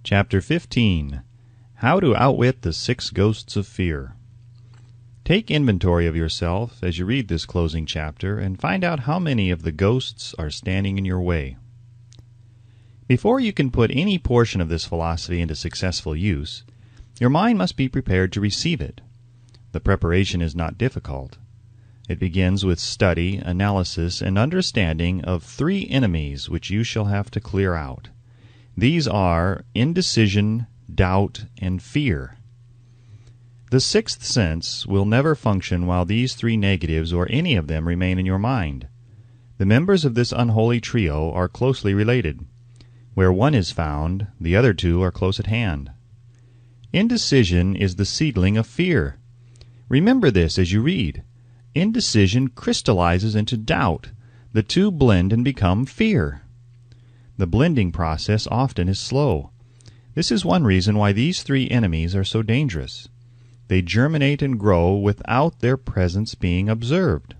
Chapter 15. How to Outwit the 6 Ghosts of Fear. Take inventory of yourself as you read this closing chapter and find out how many of the ghosts are standing in your way. Before you can put any portion of this philosophy into successful use, your mind must be prepared to receive it. The preparation is not difficult. It begins with study, analysis, and understanding of 3 enemies which you shall have to clear out. These are indecision, doubt, and fear. The sixth sense will never function while these 3 negatives or any of them remain in your mind. The members of this unholy trio are closely related. Where one is found, the other 2 are close at hand. Indecision is the seedling of fear. Remember this as you read. Indecision crystallizes into doubt. The 2 blend and become fear. The blending process often is slow. This is one reason why these 3 enemies are so dangerous. They germinate and grow without their presence being observed.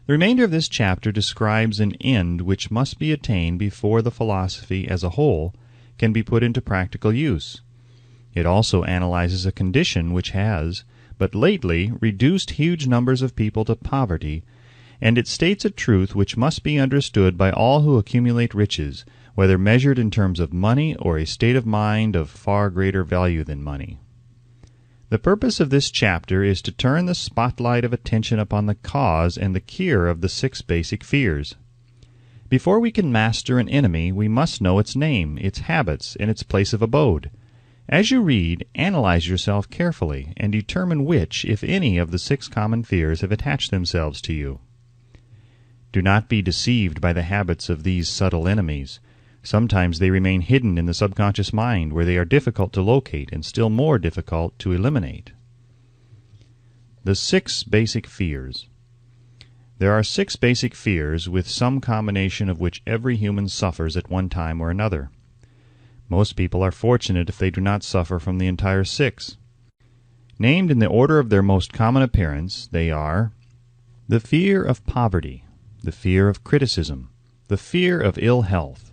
The remainder of this chapter describes an end which must be attained before the philosophy as a whole can be put into practical use. It also analyzes a condition which has, but lately, reduced huge numbers of people to poverty, and it states a truth which must be understood by all who accumulate riches, whether measured in terms of money or a state of mind of far greater value than money. The purpose of this chapter is to turn the spotlight of attention upon the cause and the cure of the 6 basic fears. Before we can master an enemy, we must know its name, its habits, and its place of abode. As you read, analyze yourself carefully and determine which, if any, of the 6 common fears have attached themselves to you. Do not be deceived by the habits of these subtle enemies. Sometimes they remain hidden in the subconscious mind, where they are difficult to locate and still more difficult to eliminate. The 6 basic fears. There are 6 basic fears, with some combination of which every human suffers at one time or another. Most people are fortunate if they do not suffer from the entire 6. Named in the order of their most common appearance, they are the fear of poverty, the fear of criticism, the fear of ill health.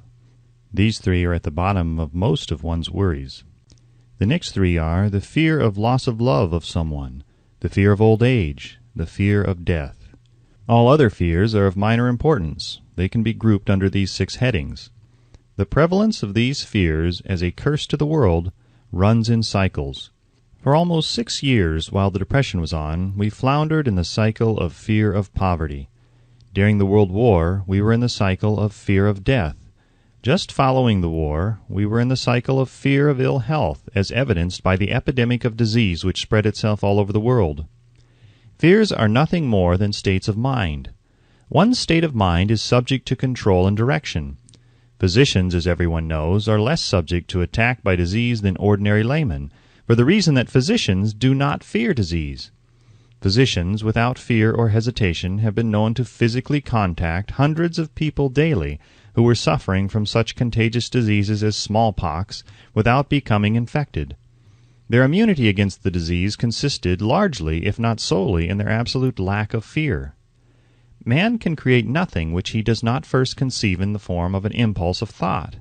These 3 are at the bottom of most of one's worries. The next 3 are the fear of loss of love of someone, the fear of old age, the fear of death. All other fears are of minor importance. They can be grouped under these 6 headings. The prevalence of these fears as a curse to the world runs in cycles. For almost 6 years, while the Depression was on, we floundered in the cycle of fear of poverty. During the World War, we were in the cycle of fear of death. Just following the war, we were in the cycle of fear of ill health, as evidenced by the epidemic of disease which spread itself all over the world. Fears are nothing more than states of mind. One state of mind is subject to control and direction. Physicians, as everyone knows, are less subject to attack by disease than ordinary laymen, for the reason that physicians do not fear disease. Physicians, without fear or hesitation, have been known to physically contact hundreds of people daily who were suffering from such contagious diseases as smallpox without becoming infected. Their immunity against the disease consisted largely, if not solely, in their absolute lack of fear. Man can create nothing which he does not first conceive in the form of an impulse of thought.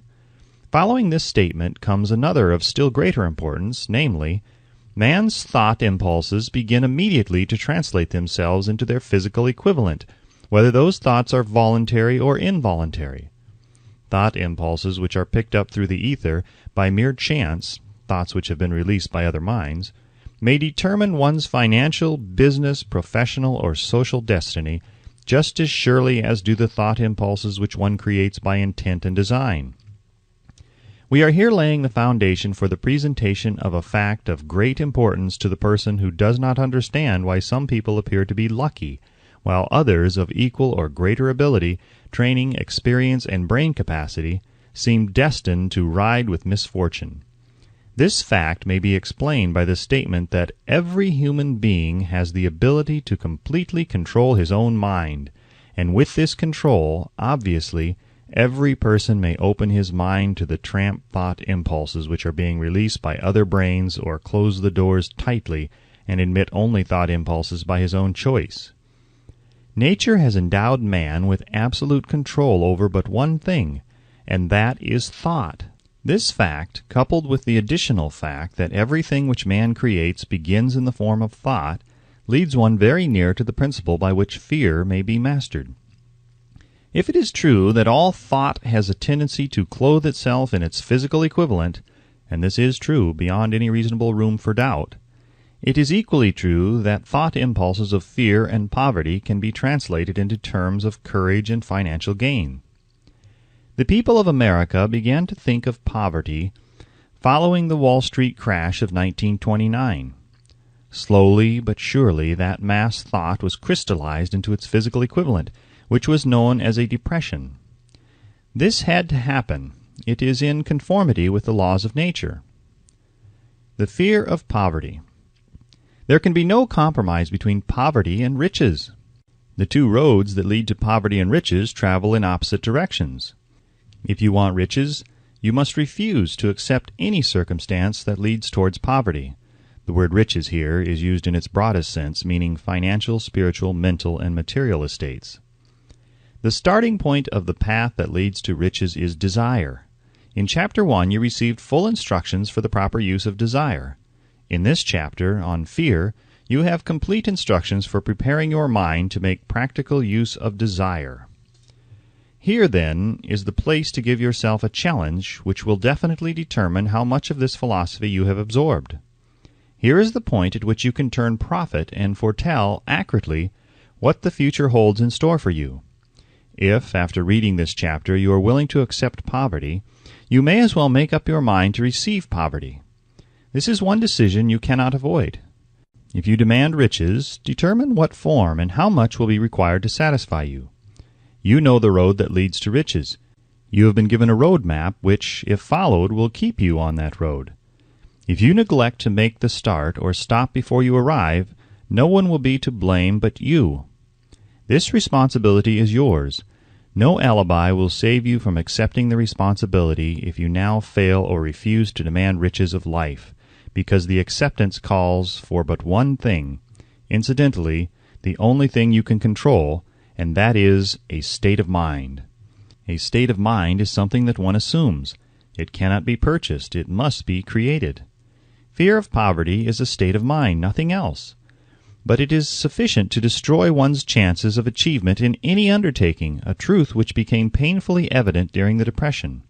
Following this statement comes another of still greater importance, namely, man's thought impulses begin immediately to translate themselves into their physical equivalent, whether those thoughts are voluntary or involuntary. Thought impulses which are picked up through the ether by mere chance, thoughts which have been released by other minds, may determine one's financial, business, professional, or social destiny just as surely as do the thought impulses which one creates by intent and design. We are here laying the foundation for the presentation of a fact of great importance to the person who does not understand why some people appear to be lucky, while others of equal or greater ability, training, experience, and brain capacity seem destined to ride with misfortune. This fact may be explained by the statement that every human being has the ability to completely control his own mind, and with this control, obviously, every person may open his mind to the tramp thought impulses which are being released by other brains, or close the doors tightly and admit only thought impulses by his own choice. Nature has endowed man with absolute control over but one thing, and that is thought. This fact, coupled with the additional fact that everything which man creates begins in the form of thought, leads one very near to the principle by which fear may be mastered. If it is true that all thought has a tendency to clothe itself in its physical equivalent, and this is true beyond any reasonable room for doubt, it is equally true that thought impulses of fear and poverty can be translated into terms of courage and financial gain. The people of America began to think of poverty following the Wall Street crash of 1929. Slowly but surely that mass thought was crystallized into its physical equivalent, which was known as a depression. This had to happen. It is in conformity with the laws of nature. The fear of poverty. There can be no compromise between poverty and riches. The two roads that lead to poverty and riches travel in opposite directions. If you want riches, you must refuse to accept any circumstance that leads towards poverty. The word riches here is used in its broadest sense, meaning financial, spiritual, mental, and material estates. The starting point of the path that leads to riches is desire. In Chapter 1, you received full instructions for the proper use of desire. In this chapter, on fear, you have complete instructions for preparing your mind to make practical use of desire. Here, then, is the place to give yourself a challenge which will definitely determine how much of this philosophy you have absorbed. Here is the point at which you can turn prophet and foretell accurately what the future holds in store for you. If, after reading this chapter, you are willing to accept poverty, you may as well make up your mind to receive poverty. This is one decision you cannot avoid. If you demand riches, determine what form and how much will be required to satisfy you. You know the road that leads to riches. You have been given a road map which, if followed, will keep you on that road. If you neglect to make the start or stop before you arrive, no one will be to blame but you. This responsibility is yours. No alibi will save you from accepting the responsibility if you now fail or refuse to demand riches of life, because the acceptance calls for but one thing, incidentally, the only thing you can control, and that is a state of mind. A state of mind is something that one assumes. It cannot be purchased. It must be created. Fear of poverty is a state of mind, nothing else. But it is sufficient to destroy one's chances of achievement in any undertaking, a truth which became painfully evident during the Depression.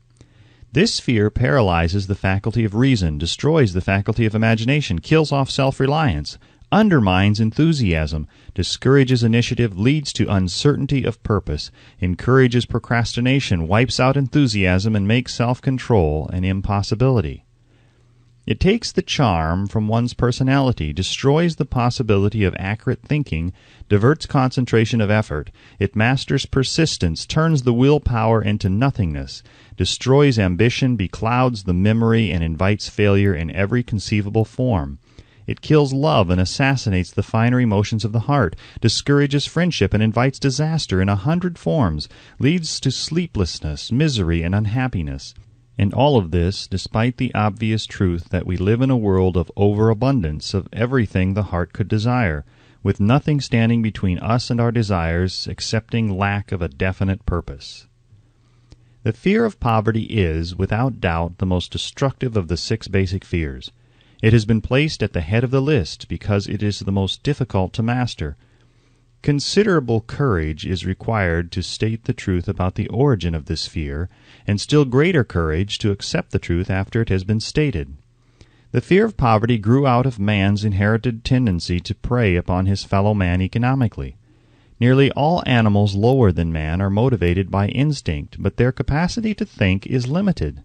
This fear paralyzes the faculty of reason, destroys the faculty of imagination, kills off self-reliance, undermines enthusiasm, discourages initiative, leads to uncertainty of purpose, encourages procrastination, wipes out enthusiasm, and makes self-control an impossibility. It takes the charm from one's personality, destroys the possibility of accurate thinking, diverts concentration of effort, it masters persistence, turns the willpower into nothingness, destroys ambition, beclouds the memory, and invites failure in every conceivable form. It kills love and assassinates the finer emotions of the heart, discourages friendship and invites disaster in 100 forms, leads to sleeplessness, misery, and unhappiness. And all of this despite the obvious truth that we live in a world of overabundance of everything the heart could desire, with nothing standing between us and our desires excepting lack of a definite purpose. The fear of poverty is, without doubt, the most destructive of the 6 basic fears. It has been placed at the head of the list because it is the most difficult to master. Considerable courage is required to state the truth about the origin of this fear, and still greater courage to accept the truth after it has been stated. The fear of poverty grew out of man's inherited tendency to prey upon his fellow man economically. Nearly all animals lower than man are motivated by instinct, but their capacity to think is limited.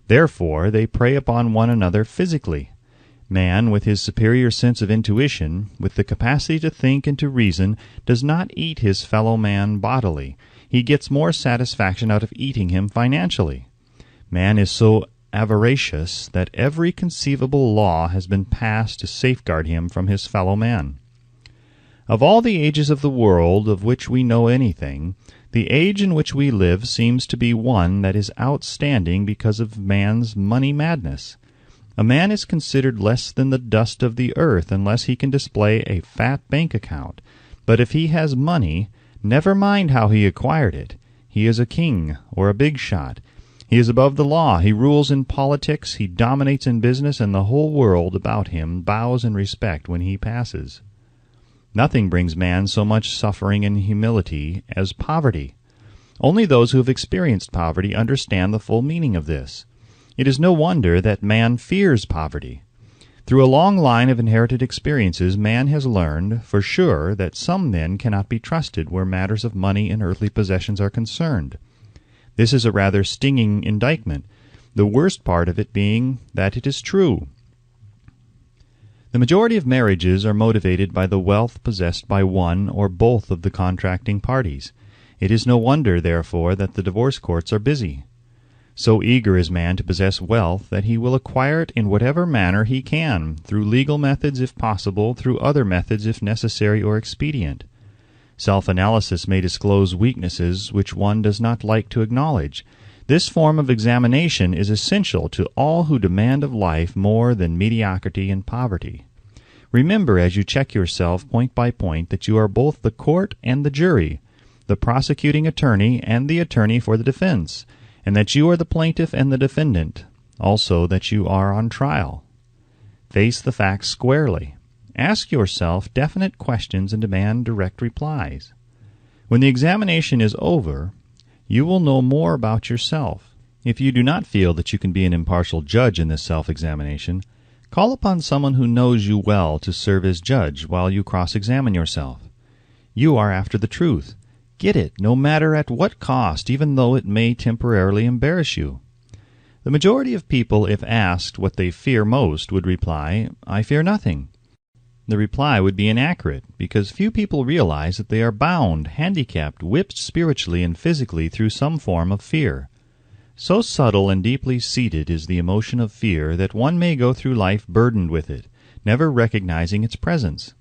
Therefore, they prey upon one another physically. Man, with his superior sense of intuition, with the capacity to think and to reason, does not eat his fellow man bodily. He gets more satisfaction out of eating him financially. Man is so avaricious that every conceivable law has been passed to safeguard him from his fellow man. Of all the ages of the world of which we know anything, the age in which we live seems to be one that is outstanding because of man's money madness. A man is considered less than the dust of the earth unless he can display a fat bank account. But if he has money, never mind how he acquired it. He is a king or a big shot. He is above the law. He rules in politics. He dominates in business, and the whole world about him bows in respect when he passes. Nothing brings man so much suffering and humility as poverty. Only those who have experienced poverty understand the full meaning of this. It is no wonder that man fears poverty. Through a long line of inherited experiences, man has learned, for sure, that some men cannot be trusted where matters of money and earthly possessions are concerned. This is a rather stinging indictment, the worst part of it being that it is true. The majority of marriages are motivated by the wealth possessed by one or both of the contracting parties. It is no wonder, therefore, that the divorce courts are busy. So eager is man to possess wealth that he will acquire it in whatever manner he can, through legal methods if possible, through other methods if necessary or expedient. Self-analysis may disclose weaknesses which one does not like to acknowledge. This form of examination is essential to all who demand of life more than mediocrity and poverty. Remember as you check yourself point by point that you are both the court and the jury, the prosecuting attorney and the attorney for the defense, and that you are the plaintiff and the defendant, also that you are on trial. Face the facts squarely. Ask yourself definite questions and demand direct replies. When the examination is over, you will know more about yourself. If you do not feel that you can be an impartial judge in this self-examination, call upon someone who knows you well to serve as judge while you cross-examine yourself. You are after the truth. Get it, no matter at what cost, even though it may temporarily embarrass you. The majority of people, if asked what they fear most, would reply, "I fear nothing." The reply would be inaccurate, because few people realize that they are bound, handicapped, whipped spiritually and physically through some form of fear. So subtle and deeply seated is the emotion of fear that one may go through life burdened with it, never recognizing its presence.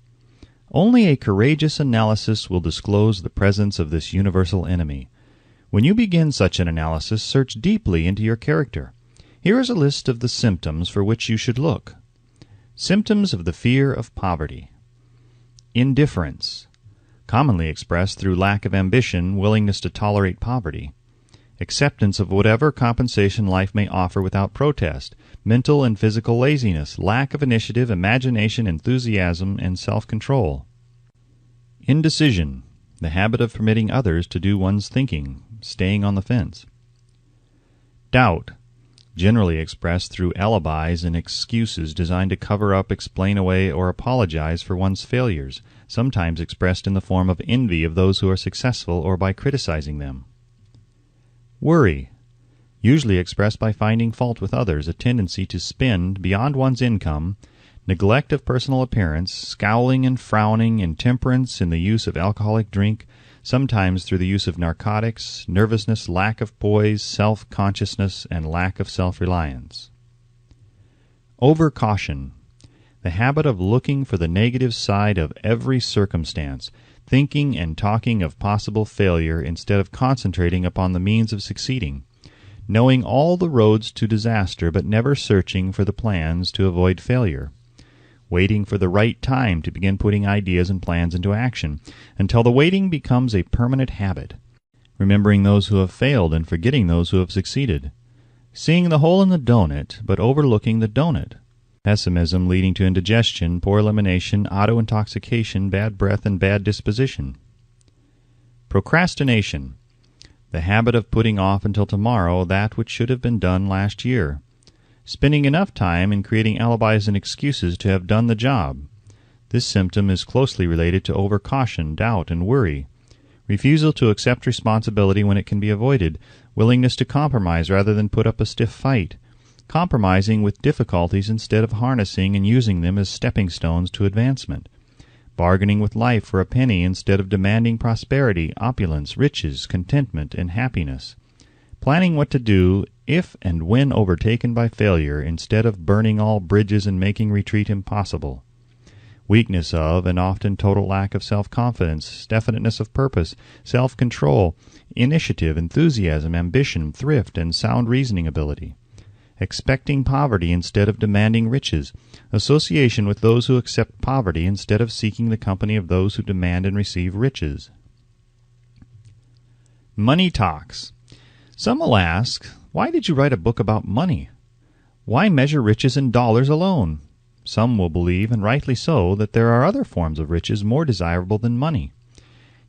Only a courageous analysis will disclose the presence of this universal enemy. When you begin such an analysis, search deeply into your character. Here is a list of the symptoms for which you should look. Symptoms of the fear of poverty. Indifference, commonly expressed through lack of ambition, willingness to tolerate poverty. Acceptance of whatever compensation life may offer without protest. Mental and physical laziness, lack of initiative, imagination, enthusiasm, and self-control. Indecision, the habit of permitting others to do one's thinking, staying on the fence. Doubt, generally expressed through alibis and excuses designed to cover up, explain away, or apologize for one's failures, sometimes expressed in the form of envy of those who are successful or by criticizing them. Worry, usually expressed by finding fault with others, a tendency to spend beyond one's income, neglect of personal appearance, scowling and frowning, intemperance in the use of alcoholic drink, sometimes through the use of narcotics, nervousness, lack of poise, self-consciousness, and lack of self-reliance. Over-caution, the habit of looking for the negative side of every circumstance, thinking and talking of possible failure instead of concentrating upon the means of succeeding, knowing all the roads to disaster but never searching for the plans to avoid failure, waiting for the right time to begin putting ideas and plans into action, until the waiting becomes a permanent habit, remembering those who have failed and forgetting those who have succeeded, seeing the hole in the donut but overlooking the donut, pessimism leading to indigestion, poor elimination, auto-intoxication, bad breath, and bad disposition. Procrastination, the habit of putting off until tomorrow that which should have been done last year, spending enough time in creating alibis and excuses to have done the job. This symptom is closely related to over-caution, doubt, and worry, refusal to accept responsibility when it can be avoided, willingness to compromise rather than put up a stiff fight, compromising with difficulties instead of harnessing and using them as stepping stones to advancement, bargaining with life for a penny instead of demanding prosperity, opulence, riches, contentment, and happiness, planning what to do if and when overtaken by failure instead of burning all bridges and making retreat impossible, weakness of and often total lack of self-confidence, definiteness of purpose, self-control, initiative, enthusiasm, ambition, thrift, and sound reasoning ability, expecting poverty instead of demanding riches, association with those who accept poverty instead of seeking the company of those who demand and receive riches. Money talks. Some will ask, why did you write a book about money? Why measure riches in dollars alone? Some will believe, and rightly so, that there are other forms of riches more desirable than money.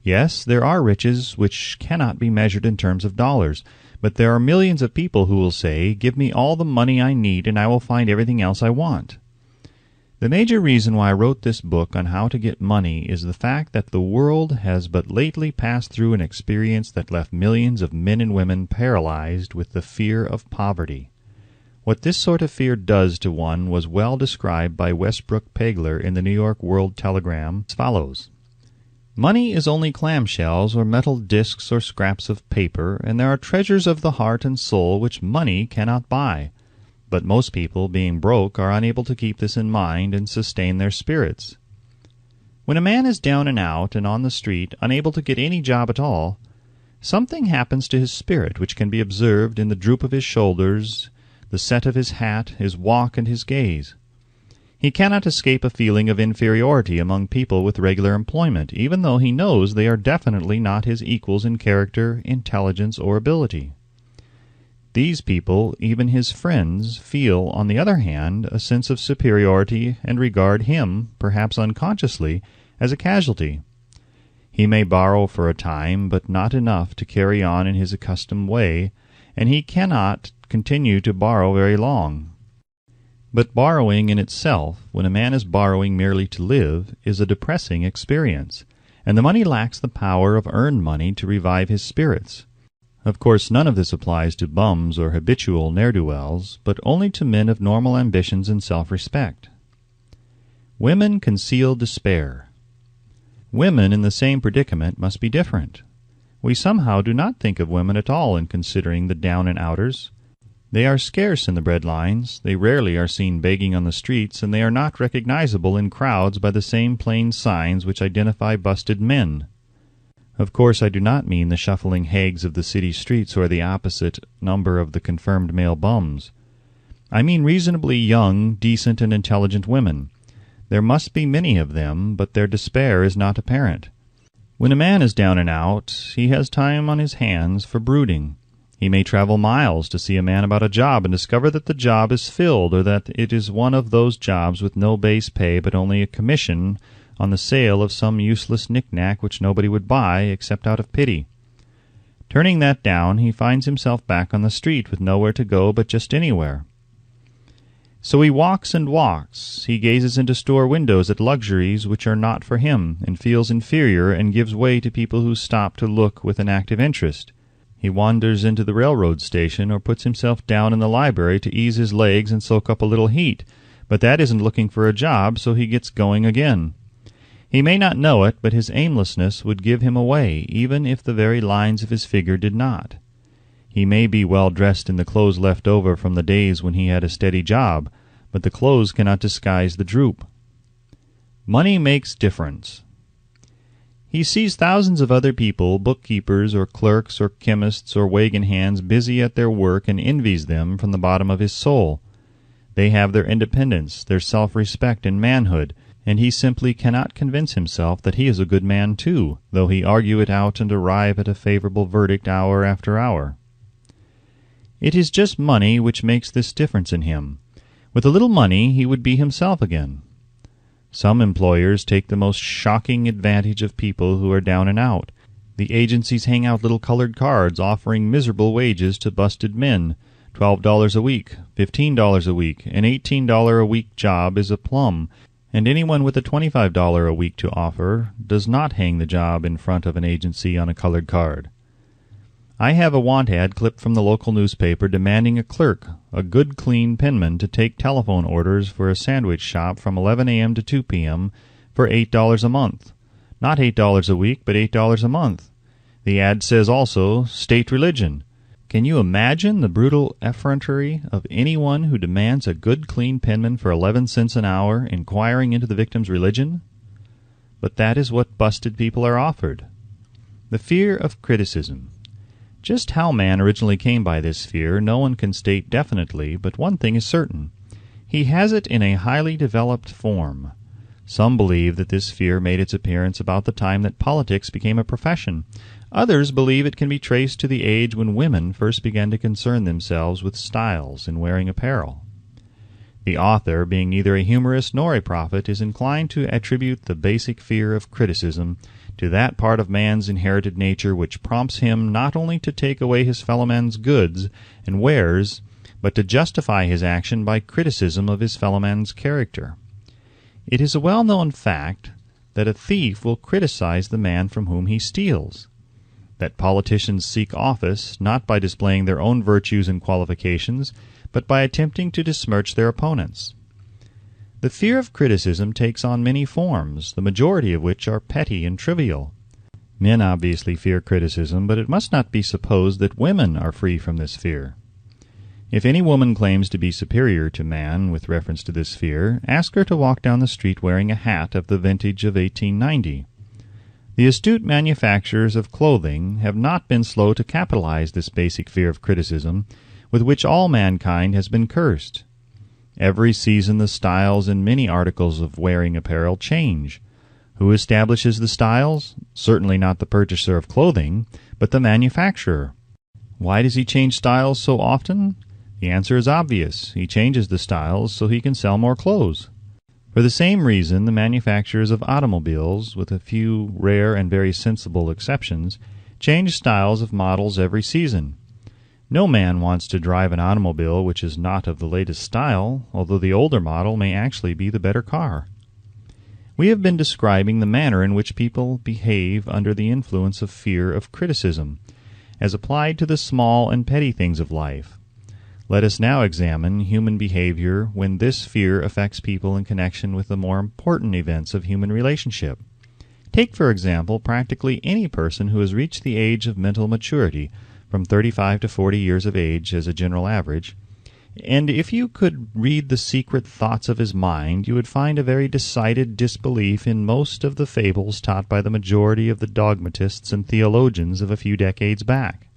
Yes, there are riches which cannot be measured in terms of dollars, but there are millions of people who will say, "Give me all the money I need and I will find everything else I want." The major reason why I wrote this book on how to get money is the fact that the world has but lately passed through an experience that left millions of men and women paralyzed with the fear of poverty. What this sort of fear does to one was well described by Westbrook Pegler in the New York World Telegram as follows. Money is only clamshells or metal discs or scraps of paper, and there are treasures of the heart and soul which money cannot buy. But most people, being broke, are unable to keep this in mind and sustain their spirits. When a man is down and out and on the street, unable to get any job at all, something happens to his spirit which can be observed in the droop of his shoulders, the set of his hat, his walk, and his gaze. He cannot escape a feeling of inferiority among people with regular employment, even though he knows they are definitely not his equals in character, intelligence, or ability. These people, even his friends, feel, on the other hand, a sense of superiority and regard him, perhaps unconsciously, as a casualty. He may borrow for a time, but not enough to carry on in his accustomed way, and he cannot continue to borrow very long. But borrowing in itself, when a man is borrowing merely to live, is a depressing experience, and the money lacks the power of earned money to revive his spirits. Of course, none of this applies to bums or habitual ne'er-do-wells, but only to men of normal ambitions and self-respect. Women conceal despair. Women in the same predicament must be different. We somehow do not think of women at all in considering the down-and-outers. They are scarce in the bread lines, they rarely are seen begging on the streets, and they are not recognizable in crowds by the same plain signs which identify busted men. Of course, I do not mean the shuffling hags of the city streets or the opposite number of the confirmed male bums. I mean reasonably young, decent, and intelligent women. There must be many of them, but their despair is not apparent. When a man is down and out, he has time on his hands for brooding. He may travel miles to see a man about a job and discover that the job is filled, or that it is one of those jobs with no base pay but only a commission on the sale of some useless knick-knack which nobody would buy except out of pity. Turning that down, he finds himself back on the street with nowhere to go but just anywhere. So he walks and walks. He gazes into store windows at luxuries which are not for him, and feels inferior and gives way to people who stop to look with an active interest. He wanders into the railroad station or puts himself down in the library to ease his legs and soak up a little heat, but that isn't looking for a job, so he gets going again. He may not know it, but his aimlessness would give him away, even if the very lines of his figure did not. He may be well dressed in the clothes left over from the days when he had a steady job, but the clothes cannot disguise the droop. Money makes difference. He sees thousands of other people, bookkeepers or clerks or chemists or wagon hands, busy at their work, and envies them from the bottom of his soul. They have their independence, their self-respect and manhood, and he simply cannot convince himself that he is a good man too, though he argue it out and arrive at a favorable verdict hour after hour. It is just money which makes this difference in him. With a little money he would be himself again. Some employers take the most shocking advantage of people who are down and out. The agencies hang out little colored cards offering miserable wages to busted men. $12 a week, $15 a week, an $18 a week job is a plum, and anyone with a $25 a week to offer does not hang the job in front of an agency on a colored card. I have a want ad clipped from the local newspaper demanding a clerk, a good clean penman, to take telephone orders for a sandwich shop from 11 a.m. to 2 p.m. for $8 a month. Not $8 a week, but $8 a month. The ad says also, state religion. Can you imagine the brutal effrontery of anyone who demands a good clean penman for 11 cents an hour, inquiring into the victim's religion? But that is what busted people are offered. The fear of criticism. Just how man originally came by this fear no one can state definitely, but one thing is certain. He has it in a highly developed form. Some believe that this fear made its appearance about the time that politics became a profession. Others believe it can be traced to the age when women first began to concern themselves with styles in wearing apparel. The author, being neither a humorist nor a prophet, is inclined to attribute the basic fear of criticism to that part of man's inherited nature which prompts him not only to take away his fellow man's goods and wares, but to justify his action by criticism of his fellow man's character. It is a well-known fact that a thief will criticize the man from whom he steals, that politicians seek office not by displaying their own virtues and qualifications, but by attempting to besmirch their opponents. The fear of criticism takes on many forms, the majority of which are petty and trivial. Men obviously fear criticism, but it must not be supposed that women are free from this fear. If any woman claims to be superior to man with reference to this fear, ask her to walk down the street wearing a hat of the vintage of 1890. The astute manufacturers of clothing have not been slow to capitalize this basic fear of criticism, with which all mankind has been cursed. Every season the styles in many articles of wearing apparel change. Who establishes the styles? Certainly not the purchaser of clothing, but the manufacturer. Why does he change styles so often? The answer is obvious. He changes the styles so he can sell more clothes. For the same reason, the manufacturers of automobiles, with a few rare and very sensible exceptions, change styles of models every season. No man wants to drive an automobile which is not of the latest style, although the older model may actually be the better car. We have been describing the manner in which people behave under the influence of fear of criticism, as applied to the small and petty things of life. Let us now examine human behavior when this fear affects people in connection with the more important events of human relationship. Take, for example, practically any person who has reached the age of mental maturity, from 35 to 40 years of age as a general average, and if you could read the secret thoughts of his mind, you would find a very decided disbelief in most of the fables taught by the majority of the dogmatists and theologians of a few decades back.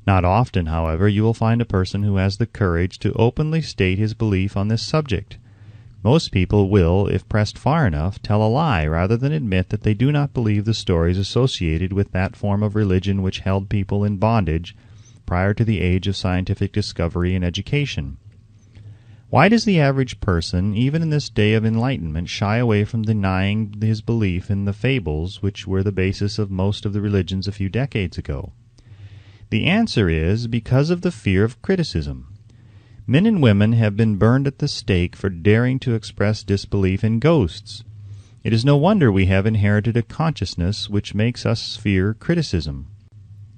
Not often, however, you will find a person who has the courage to openly state his belief on this subject. Most people will, if pressed far enough, tell a lie rather than admit that they do not believe the stories associated with that form of religion which held people in bondage prior to the age of scientific discovery and education. Why does the average person, even in this day of enlightenment, shy away from denying his belief in the fables which were the basis of most of the religions a few decades ago? The answer is because of the fear of criticism. Men and women have been burned at the stake for daring to express disbelief in ghosts. It is no wonder we have inherited a consciousness which makes us fear criticism.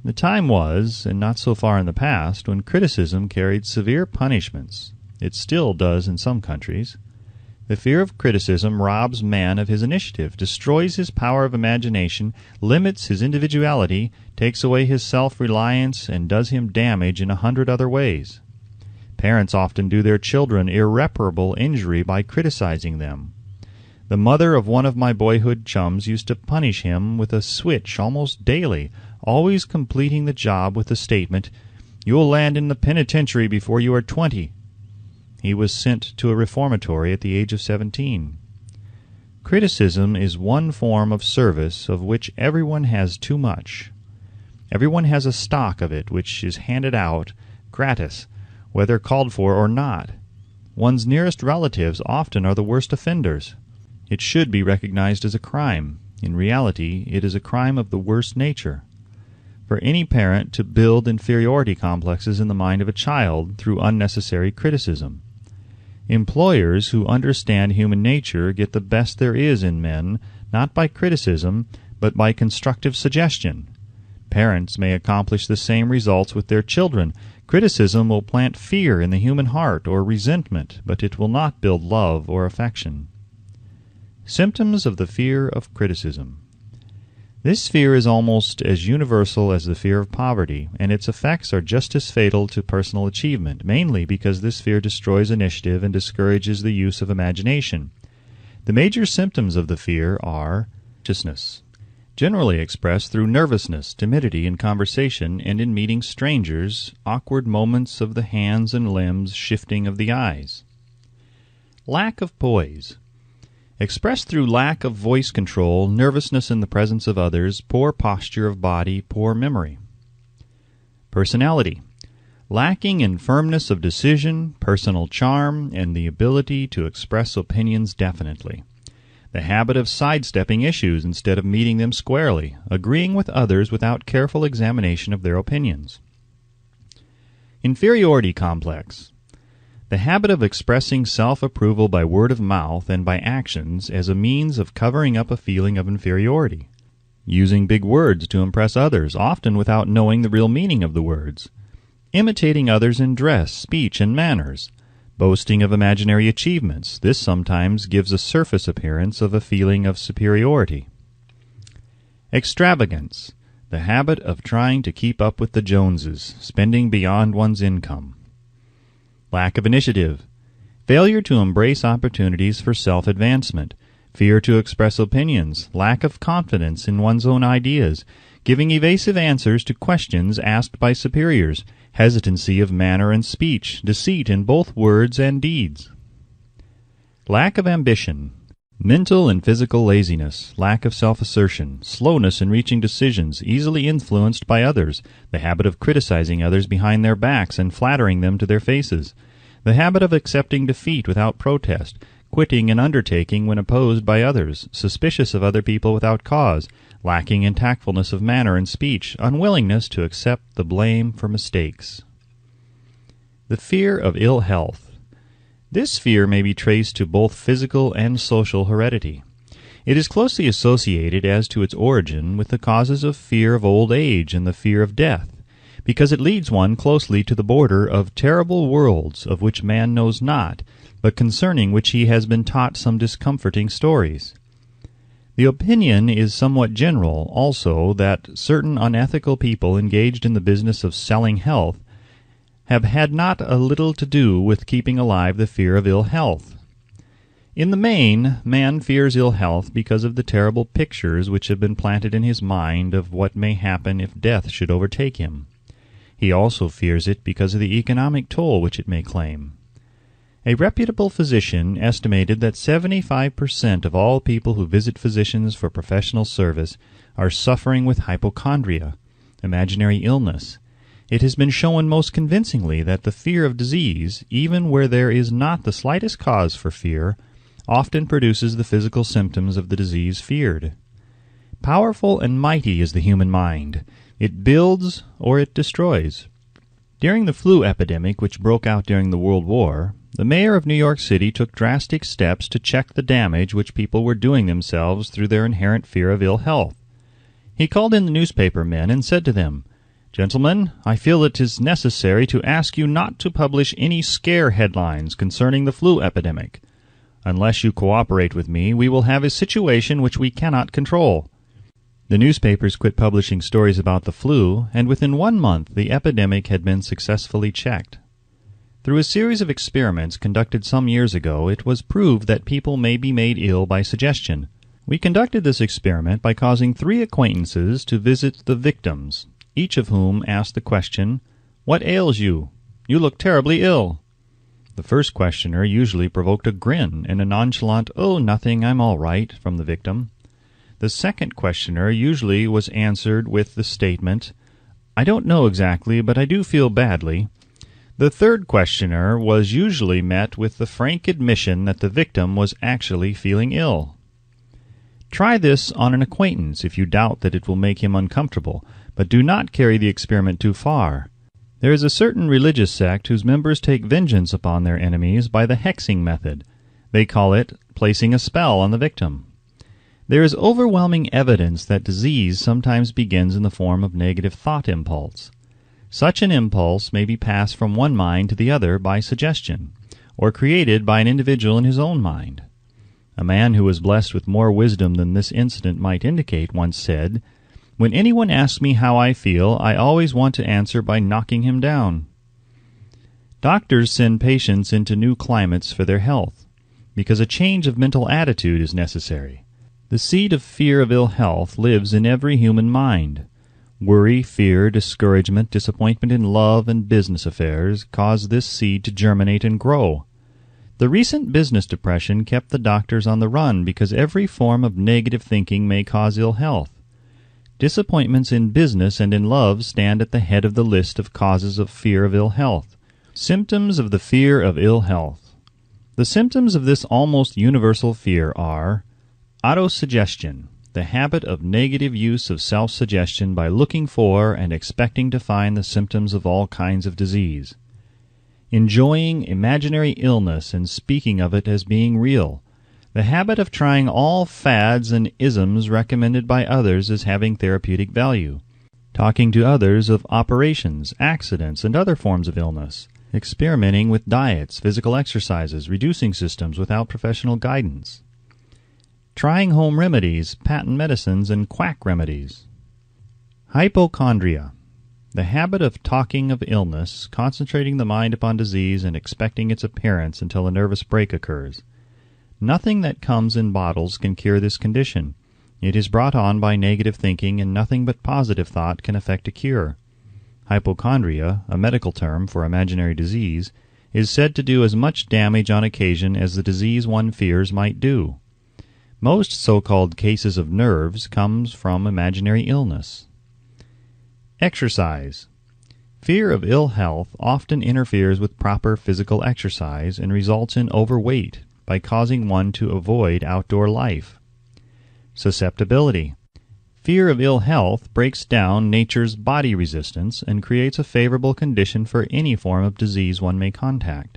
The time was, and not so far in the past, when criticism carried severe punishments. It still does in some countries. The fear of criticism robs man of his initiative, destroys his power of imagination, limits his individuality, takes away his self-reliance, and does him damage in 100 other ways. Parents often do their children irreparable injury by criticizing them. The mother of one of my boyhood chums used to punish him with a switch almost daily, always completing the job with the statement, "You'll land in the penitentiary before you are 20. He was sent to a reformatory at the age of 17. Criticism is one form of service of which everyone has too much. Everyone has a stock of it which is handed out gratis, whether called for or not. One's nearest relatives often are the worst offenders. It should be recognized as a crime. In reality, it is a crime of the worst nature. For any parent to build inferiority complexes in the mind of a child through unnecessary criticism. Employers who understand human nature get the best there is in men, not by criticism, but by constructive suggestion. Parents may accomplish the same results with their children. Criticism will plant fear in the human heart or resentment, but it will not build love or affection. Symptoms of the fear of criticism. This fear is almost as universal as the fear of poverty, and its effects are just as fatal to personal achievement, mainly because this fear destroys initiative and discourages the use of imagination. The major symptoms of the fear are anxiousness, generally expressed through nervousness, timidity in conversation and in meeting strangers, awkward moments of the hands and limbs, shifting of the eyes. Lack of poise. expressed through lack of voice control, nervousness in the presence of others, poor posture of body, poor memory. Personality. Lacking in firmness of decision, personal charm, and the ability to express opinions definitely. The habit of sidestepping issues instead of meeting them squarely, agreeing with others without careful examination of their opinions. Inferiority complex. The habit of expressing self-approval by word of mouth and by actions as a means of covering up a feeling of inferiority. Using big words to impress others, often without knowing the real meaning of the words. Imitating others in dress, speech, and manners. Boasting of imaginary achievements. This sometimes gives a surface appearance of a feeling of superiority. Extravagance. The habit of trying to keep up with the Joneses, spending beyond one's income. Lack of initiative. Failure to embrace opportunities for self-advancement. Fear to express opinions. Lack of confidence in one's own ideas. Giving evasive answers to questions asked by superiors. Hesitancy of manner and speech, deceit in both words and deeds. Lack of ambition. Mental and physical laziness, lack of self-assertion, slowness in reaching decisions, easily influenced by others, the habit of criticizing others behind their backs and flattering them to their faces, the habit of accepting defeat without protest, quitting an undertaking when opposed by others, suspicious of other people without cause, lacking in tactfulness of manner and speech, unwillingness to accept the blame for mistakes. The fear of ill health. This fear may be traced to both physical and social heredity. It is closely associated as to its origin with the causes of fear of old age and the fear of death, because it leads one closely to the border of terrible worlds of which man knows not, but concerning which he has been taught some discomforting stories. The opinion is somewhat general, also, that certain unethical people engaged in the business of selling health have had not a little to do with keeping alive the fear of ill health. In the main, man fears ill health because of the terrible pictures which have been planted in his mind of what may happen if death should overtake him. He also fears it because of the economic toll which it may claim. A reputable physician estimated that 75% of all people who visit physicians for professional service are suffering with hypochondria, imaginary illness. It has been shown most convincingly that the fear of disease, even where there is not the slightest cause for fear, often produces the physical symptoms of the disease feared. Powerful and mighty is the human mind. It builds or it destroys. During the flu epidemic which broke out during the World War, the mayor of New York City took drastic steps to check the damage which people were doing themselves through their inherent fear of ill health. He called in the newspaper men and said to them, "Gentlemen, I feel it is necessary to ask you not to publish any scare headlines concerning the flu epidemic. Unless you cooperate with me, we will have a situation which we cannot control." The newspapers quit publishing stories about the flu, and within 1 month the epidemic had been successfully checked. Through a series of experiments conducted some years ago, it was proved that people may be made ill by suggestion. We conducted this experiment by causing 3 acquaintances to visit the victims, each of whom asked the question, "What ails you? You look terribly ill." The first questioner usually provoked a grin and a nonchalant, "Oh, nothing, I'm all right," from the victim. The second questioner usually was answered with the statement, "I don't know exactly, but I do feel badly." The third questioner was usually met with the frank admission that the victim was actually feeling ill. Try this on an acquaintance if you doubt that it will make him uncomfortable, but do not carry the experiment too far. There is a certain religious sect whose members take vengeance upon their enemies by the hexing method. They call it placing a spell on the victim. There is overwhelming evidence that disease sometimes begins in the form of negative thought impulse. Such an impulse may be passed from one mind to the other by suggestion, or created by an individual in his own mind. A man who was blessed with more wisdom than this incident might indicate once said, "When anyone asks me how I feel, I always want to answer by knocking him down." Doctors send patients into new climates for their health, because a change of mental attitude is necessary. The seed of fear of ill health lives in every human mind. Worry, fear, discouragement, disappointment in love and business affairs cause this seed to germinate and grow. The recent business depression kept the doctors on the run because every form of negative thinking may cause ill health. Disappointments in business and in love stand at the head of the list of causes of fear of ill health. Symptoms of the fear of ill health. The symptoms of this almost universal fear are autosuggestion, the habit of negative use of self-suggestion by looking for and expecting to find the symptoms of all kinds of disease. Enjoying imaginary illness and speaking of it as being real. The habit of trying all fads and isms recommended by others as having therapeutic value. Talking to others of operations, accidents, and other forms of illness. Experimenting with diets, physical exercises, reducing systems without professional guidance. Trying home remedies, patent medicines, and quack remedies. Hypochondria. The habit of talking of illness, concentrating the mind upon disease, and expecting its appearance until a nervous break occurs. Nothing that comes in bottles can cure this condition. It is brought on by negative thinking, and nothing but positive thought can effect a cure. Hypochondria, a medical term for imaginary disease, is said to do as much damage on occasion as the disease one fears might do. Most so-called cases of nerves comes from imaginary illness. Exercise. Fear of ill health often interferes with proper physical exercise and results in overweight by causing one to avoid outdoor life. Susceptibility. Fear of ill health breaks down nature's body resistance and creates a favorable condition for any form of disease one may contact.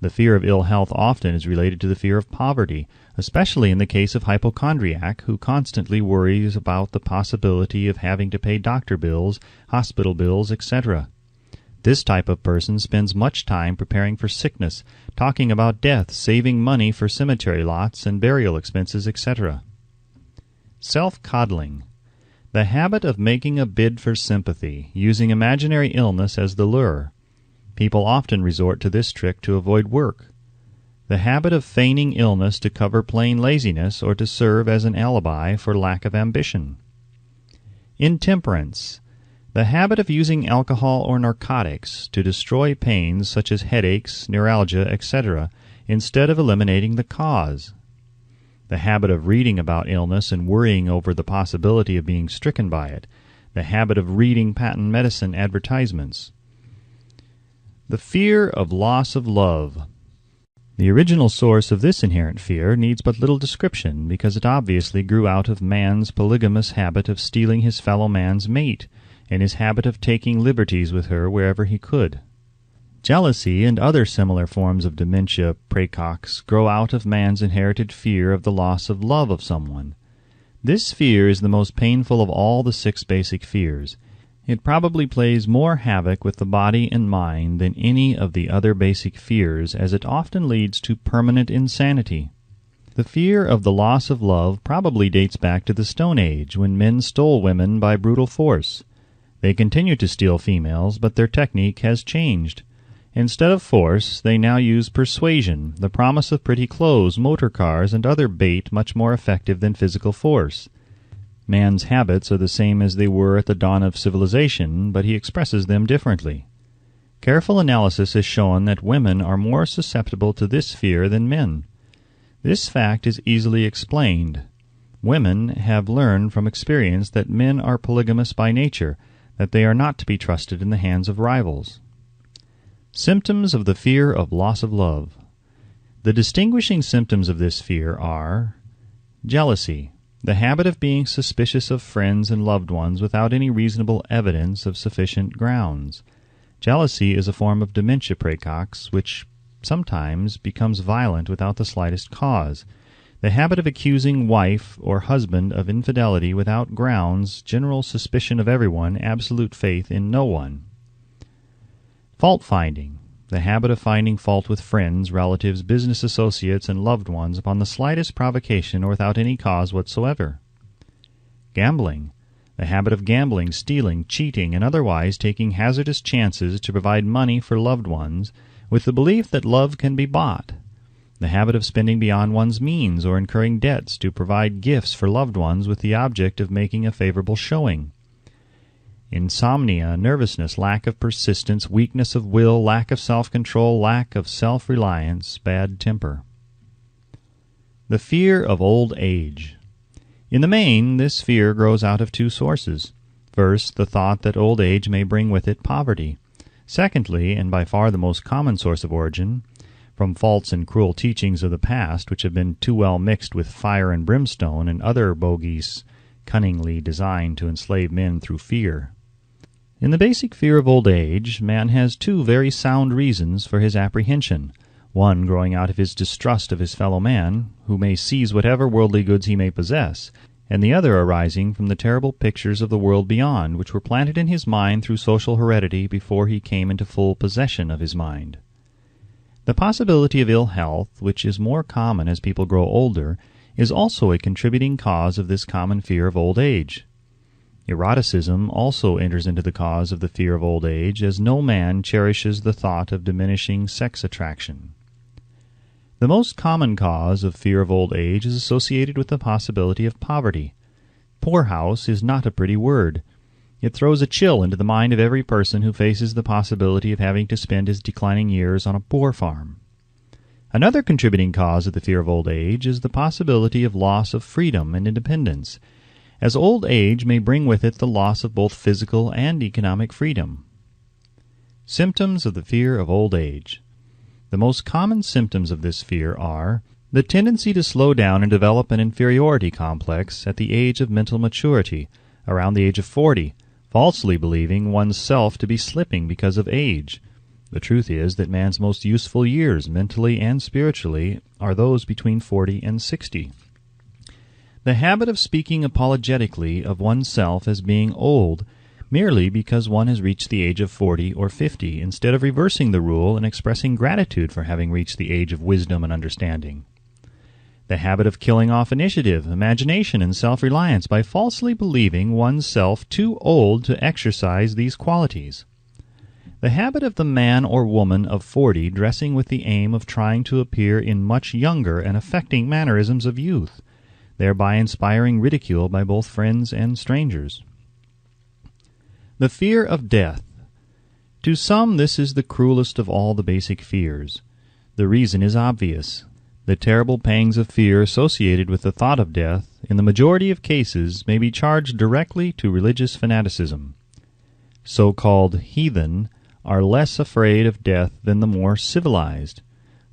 The fear of ill health often is related to the fear of poverty, especially in the case of hypochondriac who constantly worries about the possibility of having to pay doctor bills, hospital bills, etc. This type of person spends much time preparing for sickness, talking about death, saving money for cemetery lots and burial expenses, etc. Self-coddling. The habit of making a bid for sympathy, using imaginary illness as the lure. People often resort to this trick to avoid work. The habit of feigning illness to cover plain laziness or to serve as an alibi for lack of ambition. Intemperance. The habit of using alcohol or narcotics to destroy pains such as headaches, neuralgia, etc., instead of eliminating the cause. The habit of reading about illness and worrying over the possibility of being stricken by it. The habit of reading patent medicine advertisements. The fear of loss of love. The original source of this inherent fear needs but little description because it obviously grew out of man's polygamous habit of stealing his fellow man's mate and his habit of taking liberties with her wherever he could. Jealousy and other similar forms of dementia praecox grow out of man's inherited fear of the loss of love of someone. This fear is the most painful of all the 6 basic fears. It probably plays more havoc with the body and mind than any of the other basic fears, as it often leads to permanent insanity. The fear of the loss of love probably dates back to the Stone Age, when men stole women by brutal force. They continue to steal females, but their technique has changed. Instead of force, they now use persuasion, the promise of pretty clothes, motor cars, and other bait much more effective than physical force. Man's habits are the same as they were at the dawn of civilization, but he expresses them differently. Careful analysis has shown that women are more susceptible to this fear than men. This fact is easily explained. Women have learned from experience that men are polygamous by nature, that they are not to be trusted in the hands of rivals. Symptoms of the fear of loss of love. The distinguishing symptoms of this fear are jealousy, the habit of being suspicious of friends and loved ones without any reasonable evidence of sufficient grounds. Jealousy is a form of dementia praecox, which sometimes becomes violent without the slightest cause. The habit of accusing wife or husband of infidelity without grounds, general suspicion of everyone, absolute faith in no one. Fault-finding, the habit of finding fault with friends, relatives, business associates, and loved ones upon the slightest provocation or without any cause whatsoever. Gambling, the habit of gambling, stealing, cheating, and otherwise taking hazardous chances to provide money for loved ones, with the belief that love can be bought. The habit of spending beyond one's means or incurring debts to provide gifts for loved ones with the object of making a favorable showing. insomnia, nervousness, lack of persistence, weakness of will, lack of self-control, lack of self-reliance, bad temper. The fear of old age. In the main, this fear grows out of two sources. First, the thought that old age may bring with it poverty. Secondly, and by far the most common source of origin, from false and cruel teachings of the past which have been too well mixed with fire and brimstone and other bogies cunningly designed to enslave men through fear. In the basic fear of old age, man has two very sound reasons for his apprehension, one growing out of his distrust of his fellow man, who may seize whatever worldly goods he may possess, and the other arising from the terrible pictures of the world beyond, which were planted in his mind through social heredity before he came into full possession of his mind. The possibility of ill health, which is more common as people grow older, is also a contributing cause of this common fear of old age. Eroticism also enters into the cause of the fear of old age, as no man cherishes the thought of diminishing sex attraction. The most common cause of fear of old age is associated with the possibility of poverty. Poorhouse is not a pretty word. It throws a chill into the mind of every person who faces the possibility of having to spend his declining years on a poor farm. Another contributing cause of the fear of old age is the possibility of loss of freedom and independence, as old age may bring with it the loss of both physical and economic freedom. Symptoms of the fear of old age. The most common symptoms of this fear are the tendency to slow down and develop an inferiority complex at the age of mental maturity, around the age of 40, falsely believing one's self to be slipping because of age. The truth is that man's most useful years, mentally and spiritually, are those between 40 and 60. The habit of speaking apologetically of oneself as being old merely because one has reached the age of 40 or 50, instead of reversing the rule and expressing gratitude for having reached the age of wisdom and understanding. The habit of killing off initiative, imagination, and self-reliance by falsely believing one's self too old to exercise these qualities. The habit of the man or woman of 40 dressing with the aim of trying to appear in much younger and affecting mannerisms of youth, thereby inspiring ridicule by both friends and strangers. The fear of death. To some this is the cruelest of all the basic fears. The reason is obvious. The terrible pangs of fear associated with the thought of death, in the majority of cases, may be charged directly to religious fanaticism. So-called heathen are less afraid of death than the more civilized.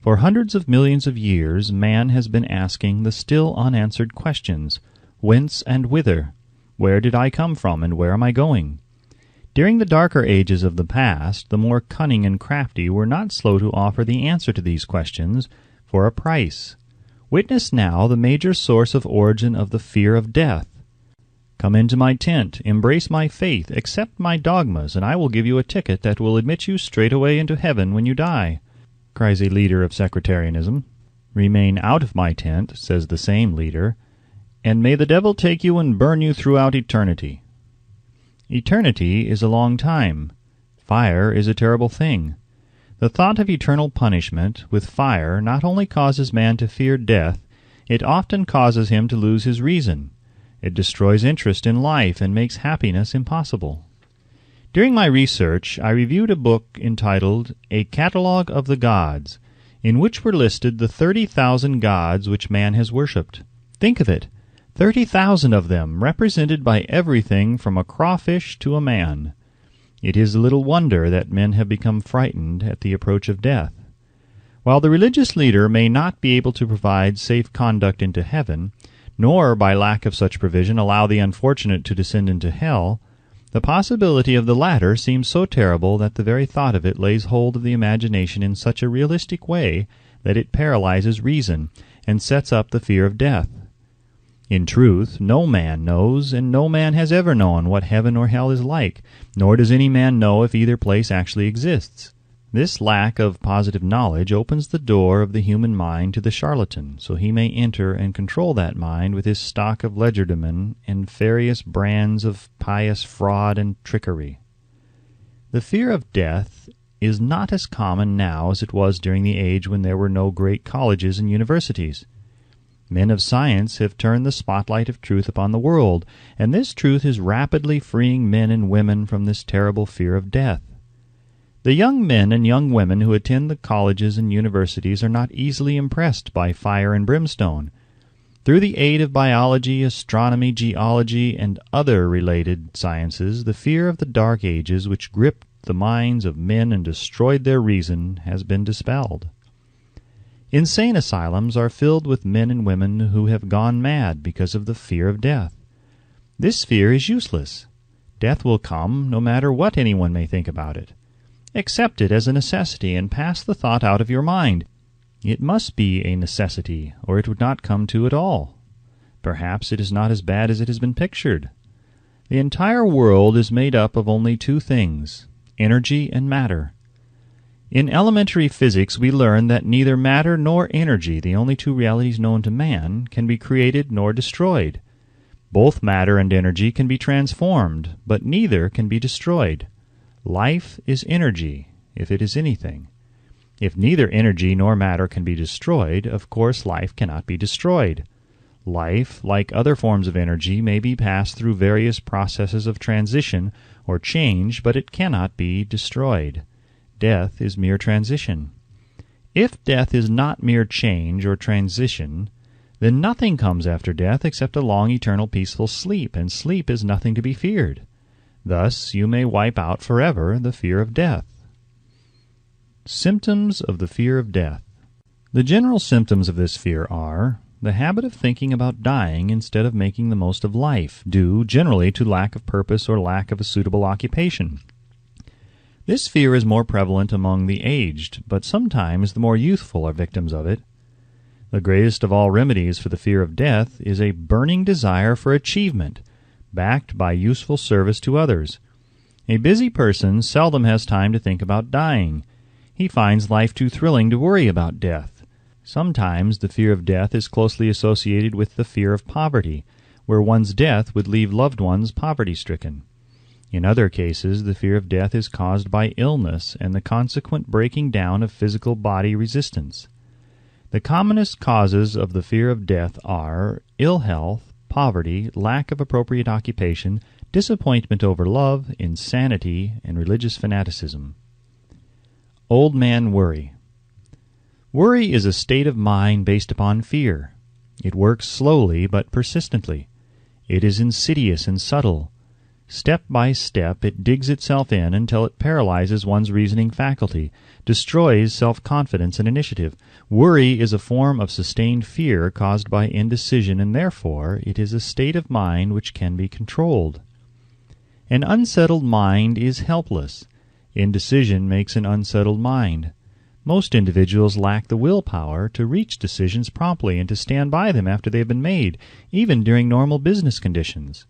For hundreds of millions of years, man has been asking the still unanswered questions: whence and whither? Where did I come from, and where am I going? During the darker ages of the past, the more cunning and crafty were not slow to offer the answer to these questions for a price. Witness now the major source of origin of the fear of death. Come into my tent, embrace my faith, accept my dogmas, and I will give you a ticket that will admit you straightway into heaven when you die, cries a leader of sectarianism. Remain out of my tent, says the same leader, and may the devil take you and burn you throughout eternity. Eternity is a long time. Fire is a terrible thing. The thought of eternal punishment with fire not only causes man to fear death, it often causes him to lose his reason. It destroys interest in life and makes happiness impossible. During my research, I reviewed a book entitled A Catalogue of the Gods, in which were listed the 30,000 gods which man has worshipped. Think of it! 30,000 of them, represented by everything from a crawfish to a man. It is little wonder that men have become frightened at the approach of death. While the religious leader may not be able to provide safe conduct into heaven, nor by lack of such provision allow the unfortunate to descend into hell, the possibility of the latter seems so terrible that the very thought of it lays hold of the imagination in such a realistic way that it paralyzes reason and sets up the fear of death. In truth, no man knows, and no man has ever known, what heaven or hell is like, nor does any man know if either place actually exists. This lack of positive knowledge opens the door of the human mind to the charlatan, so he may enter and control that mind with his stock of legerdemain and various brands of pious fraud and trickery. The fear of death is not as common now as it was during the age when there were no great colleges and universities. Men of science have turned the spotlight of truth upon the world, and this truth is rapidly freeing men and women from this terrible fear of death. The young men and young women who attend the colleges and universities are not easily impressed by fire and brimstone. Through the aid of biology, astronomy, geology, and other related sciences, the fear of the Dark Ages, which gripped the minds of men and destroyed their reason, has been dispelled. Insane asylums are filled with men and women who have gone mad because of the fear of death. This fear is useless. Death will come, no matter what anyone may think about it. Accept it as a necessity and pass the thought out of your mind. It must be a necessity, or it would not come to at all. Perhaps it is not as bad as it has been pictured. The entire world is made up of only two things, energy and matter. In elementary physics we learn that neither matter nor energy, the only two realities known to man, can be created nor destroyed. Both matter and energy can be transformed, but neither can be destroyed. Life is energy, if it is anything. If neither energy nor matter can be destroyed, of course life cannot be destroyed. Life, like other forms of energy, may be passed through various processes of transition or change, but it cannot be destroyed. Death is mere transition. If death is not mere change or transition, then nothing comes after death except a long, eternal, peaceful sleep, and sleep is nothing to be feared. Thus you may wipe out forever the fear of death. Symptoms of the fear of death. The general symptoms of this fear are the habit of thinking about dying instead of making the most of life, due generally to lack of purpose or lack of a suitable occupation. This fear is more prevalent among the aged, but sometimes the more youthful are victims of it. The greatest of all remedies for the fear of death is a burning desire for achievement, backed by useful service to others. A busy person seldom has time to think about dying. He finds life too thrilling to worry about death. Sometimes the fear of death is closely associated with the fear of poverty, where one's death would leave loved ones poverty-stricken. In other cases, the fear of death is caused by illness and the consequent breaking down of physical body resistance. The commonest causes of the fear of death are ill health, poverty, lack of appropriate occupation, disappointment over love, insanity, and religious fanaticism. Old man worry. Worry is a state of mind based upon fear. It works slowly but persistently. It is insidious and subtle. Step by step it digs itself in until it paralyzes one's reasoning faculty, destroys self-confidence and initiative. Worry is a form of sustained fear caused by indecision, and therefore it is a state of mind which can be controlled. An unsettled mind is helpless. Indecision makes an unsettled mind. Most individuals lack the willpower to reach decisions promptly and to stand by them after they have been made, even during normal business conditions.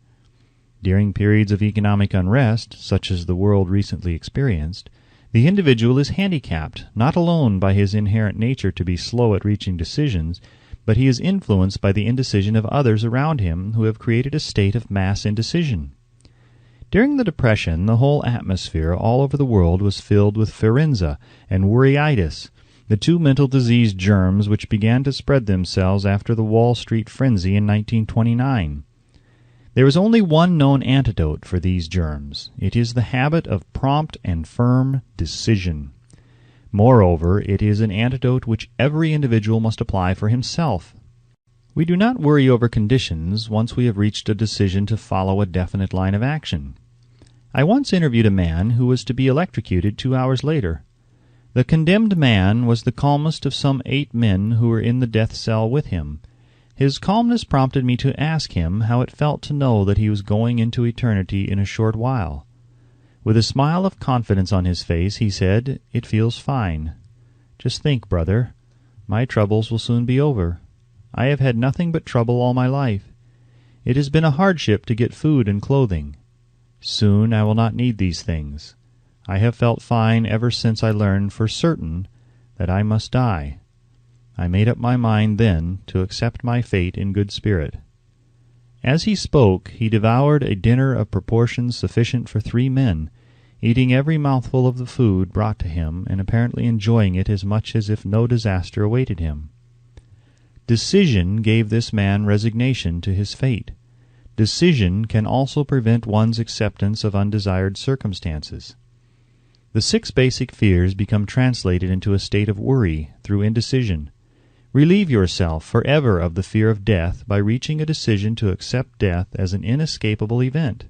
During periods of economic unrest, such as the world recently experienced, the individual is handicapped, not alone by his inherent nature to be slow at reaching decisions, but he is influenced by the indecision of others around him who have created a state of mass indecision. During the Depression, the whole atmosphere all over the world was filled with pharynxa and worryitis, the two mental disease germs which began to spread themselves after the Wall Street frenzy in 1929. There is only one known antidote for these germs. It is the habit of prompt and firm decision. Moreover, it is an antidote which every individual must apply for himself. We do not worry over conditions once we have reached a decision to follow a definite line of action. I once interviewed a man who was to be electrocuted 2 hours later. The condemned man was the calmest of some 8 men who were in the death cell with him. His calmness prompted me to ask him how it felt to know that he was going into eternity in a short while. With a smile of confidence on his face, he said, "It feels fine. Just think, brother, my troubles will soon be over. I have had nothing but trouble all my life. It has been a hardship to get food and clothing. Soon I will not need these things. I have felt fine ever since I learned for certain that I must die. I made up my mind then to accept my fate in good spirit." As he spoke, he devoured a dinner of proportions sufficient for 3 men, eating every mouthful of the food brought to him, and apparently enjoying it as much as if no disaster awaited him. Decision gave this man resignation to his fate. Decision can also prevent one's acceptance of undesired circumstances. The 6 basic fears become translated into a state of worry through indecision. Relieve yourself forever of the fear of death by reaching a decision to accept death as an inescapable event.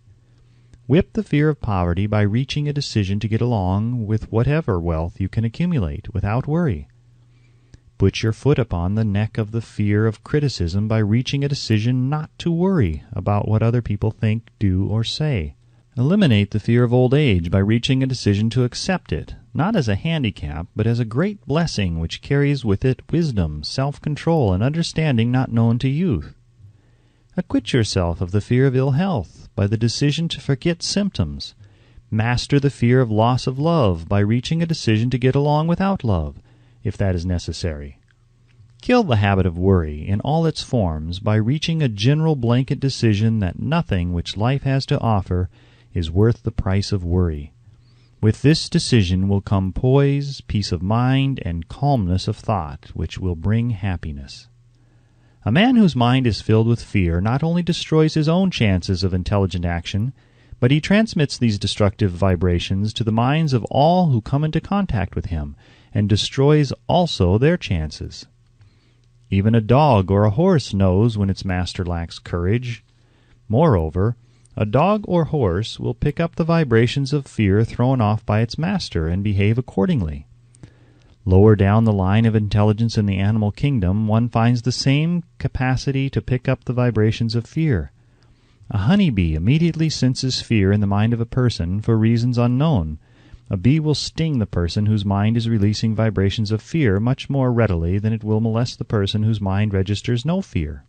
Whip the fear of poverty by reaching a decision to get along with whatever wealth you can accumulate without worry. Put your foot upon the neck of the fear of criticism by reaching a decision not to worry about what other people think, do, or say. Eliminate the fear of old age by reaching a decision to accept it, not as a handicap, but as a great blessing which carries with it wisdom, self-control, and understanding not known to youth. Acquit yourself of the fear of ill health by the decision to forget symptoms. Master the fear of loss of love by reaching a decision to get along without love, if that is necessary. Kill the habit of worry in all its forms by reaching a general blanket decision that nothing which life has to offer is worth the price of worry. With this decision will come poise, peace of mind, and calmness of thought, which will bring happiness. A man whose mind is filled with fear not only destroys his own chances of intelligent action, but he transmits these destructive vibrations to the minds of all who come into contact with him, and destroys also their chances. Even a dog or a horse knows when its master lacks courage. Moreover, a dog or horse will pick up the vibrations of fear thrown off by its master and behave accordingly. Lower down the line of intelligence in the animal kingdom, one finds the same capacity to pick up the vibrations of fear. A honeybee immediately senses fear in the mind of a person for reasons unknown. A bee will sting the person whose mind is releasing vibrations of fear much more readily than it will molest the person whose mind registers no fear.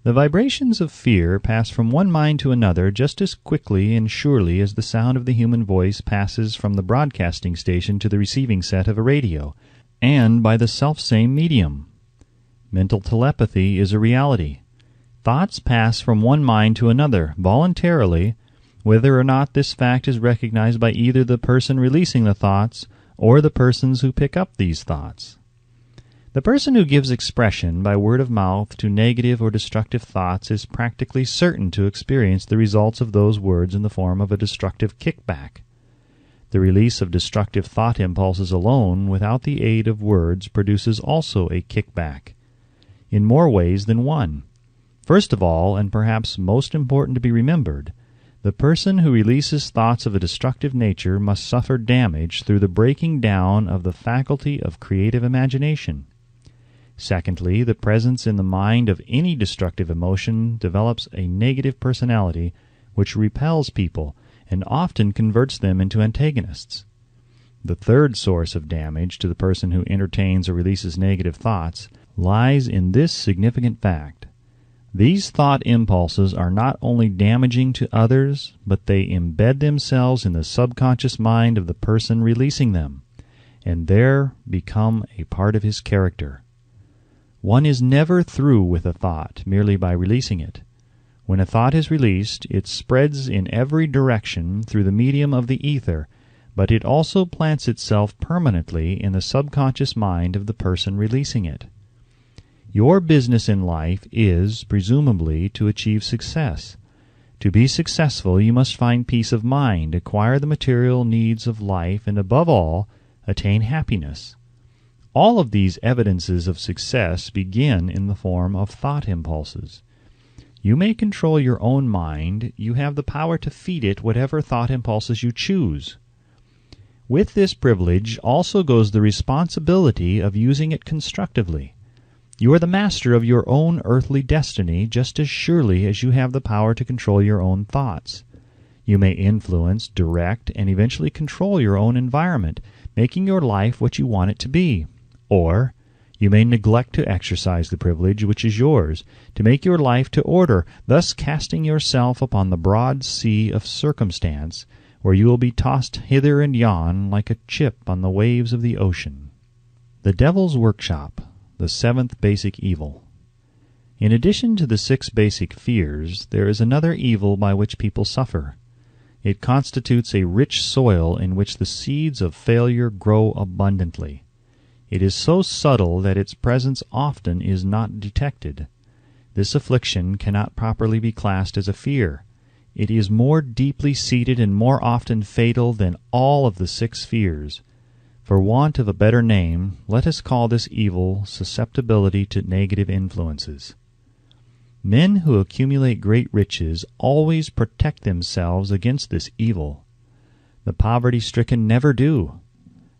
The vibrations of fear pass from one mind to another just as quickly and surely as the sound of the human voice passes from the broadcasting station to the receiving set of a radio, and by the selfsame medium. Mental telepathy is a reality. Thoughts pass from one mind to another voluntarily, whether or not this fact is recognized by either the person releasing the thoughts or the persons who pick up these thoughts. The person who gives expression by word of mouth to negative or destructive thoughts is practically certain to experience the results of those words in the form of a destructive kickback. The release of destructive thought impulses alone, without the aid of words, produces also a kickback, in more ways than one. First of all, and perhaps most important to be remembered, the person who releases thoughts of a destructive nature must suffer damage through the breaking down of the faculty of creative imagination. Secondly, the presence in the mind of any destructive emotion develops a negative personality which repels people and often converts them into antagonists. The third source of damage to the person who entertains or releases negative thoughts lies in this significant fact. These thought impulses are not only damaging to others, but they embed themselves in the subconscious mind of the person releasing them, and there become a part of his character. One is never through with a thought merely by releasing it. When a thought is released, it spreads in every direction through the medium of the ether, but it also plants itself permanently in the subconscious mind of the person releasing it. Your business in life is, presumably, to achieve success. To be successful, you must find peace of mind, acquire the material needs of life, and above all, attain happiness. All of these evidences of success begin in the form of thought impulses. You may control your own mind. You have the power to feed it whatever thought impulses you choose. With this privilege also goes the responsibility of using it constructively. You are the master of your own earthly destiny just as surely as you have the power to control your own thoughts. You may influence, direct, and eventually control your own environment, making your life what you want it to be. Or you may neglect to exercise the privilege which is yours, to make your life to order, thus casting yourself upon the broad sea of circumstance, where you will be tossed hither and yon like a chip on the waves of the ocean. The Devil's Workshop, the 7th basic evil. In addition to the 6 basic fears, there is another evil by which people suffer. It constitutes a rich soil in which the seeds of failure grow abundantly. It is so subtle that its presence often is not detected. This affliction cannot properly be classed as a fear. It is more deeply seated and more often fatal than all of the 6 fears. For want of a better name, let us call this evil susceptibility to negative influences. Men who accumulate great riches always protect themselves against this evil. The poverty-stricken never do.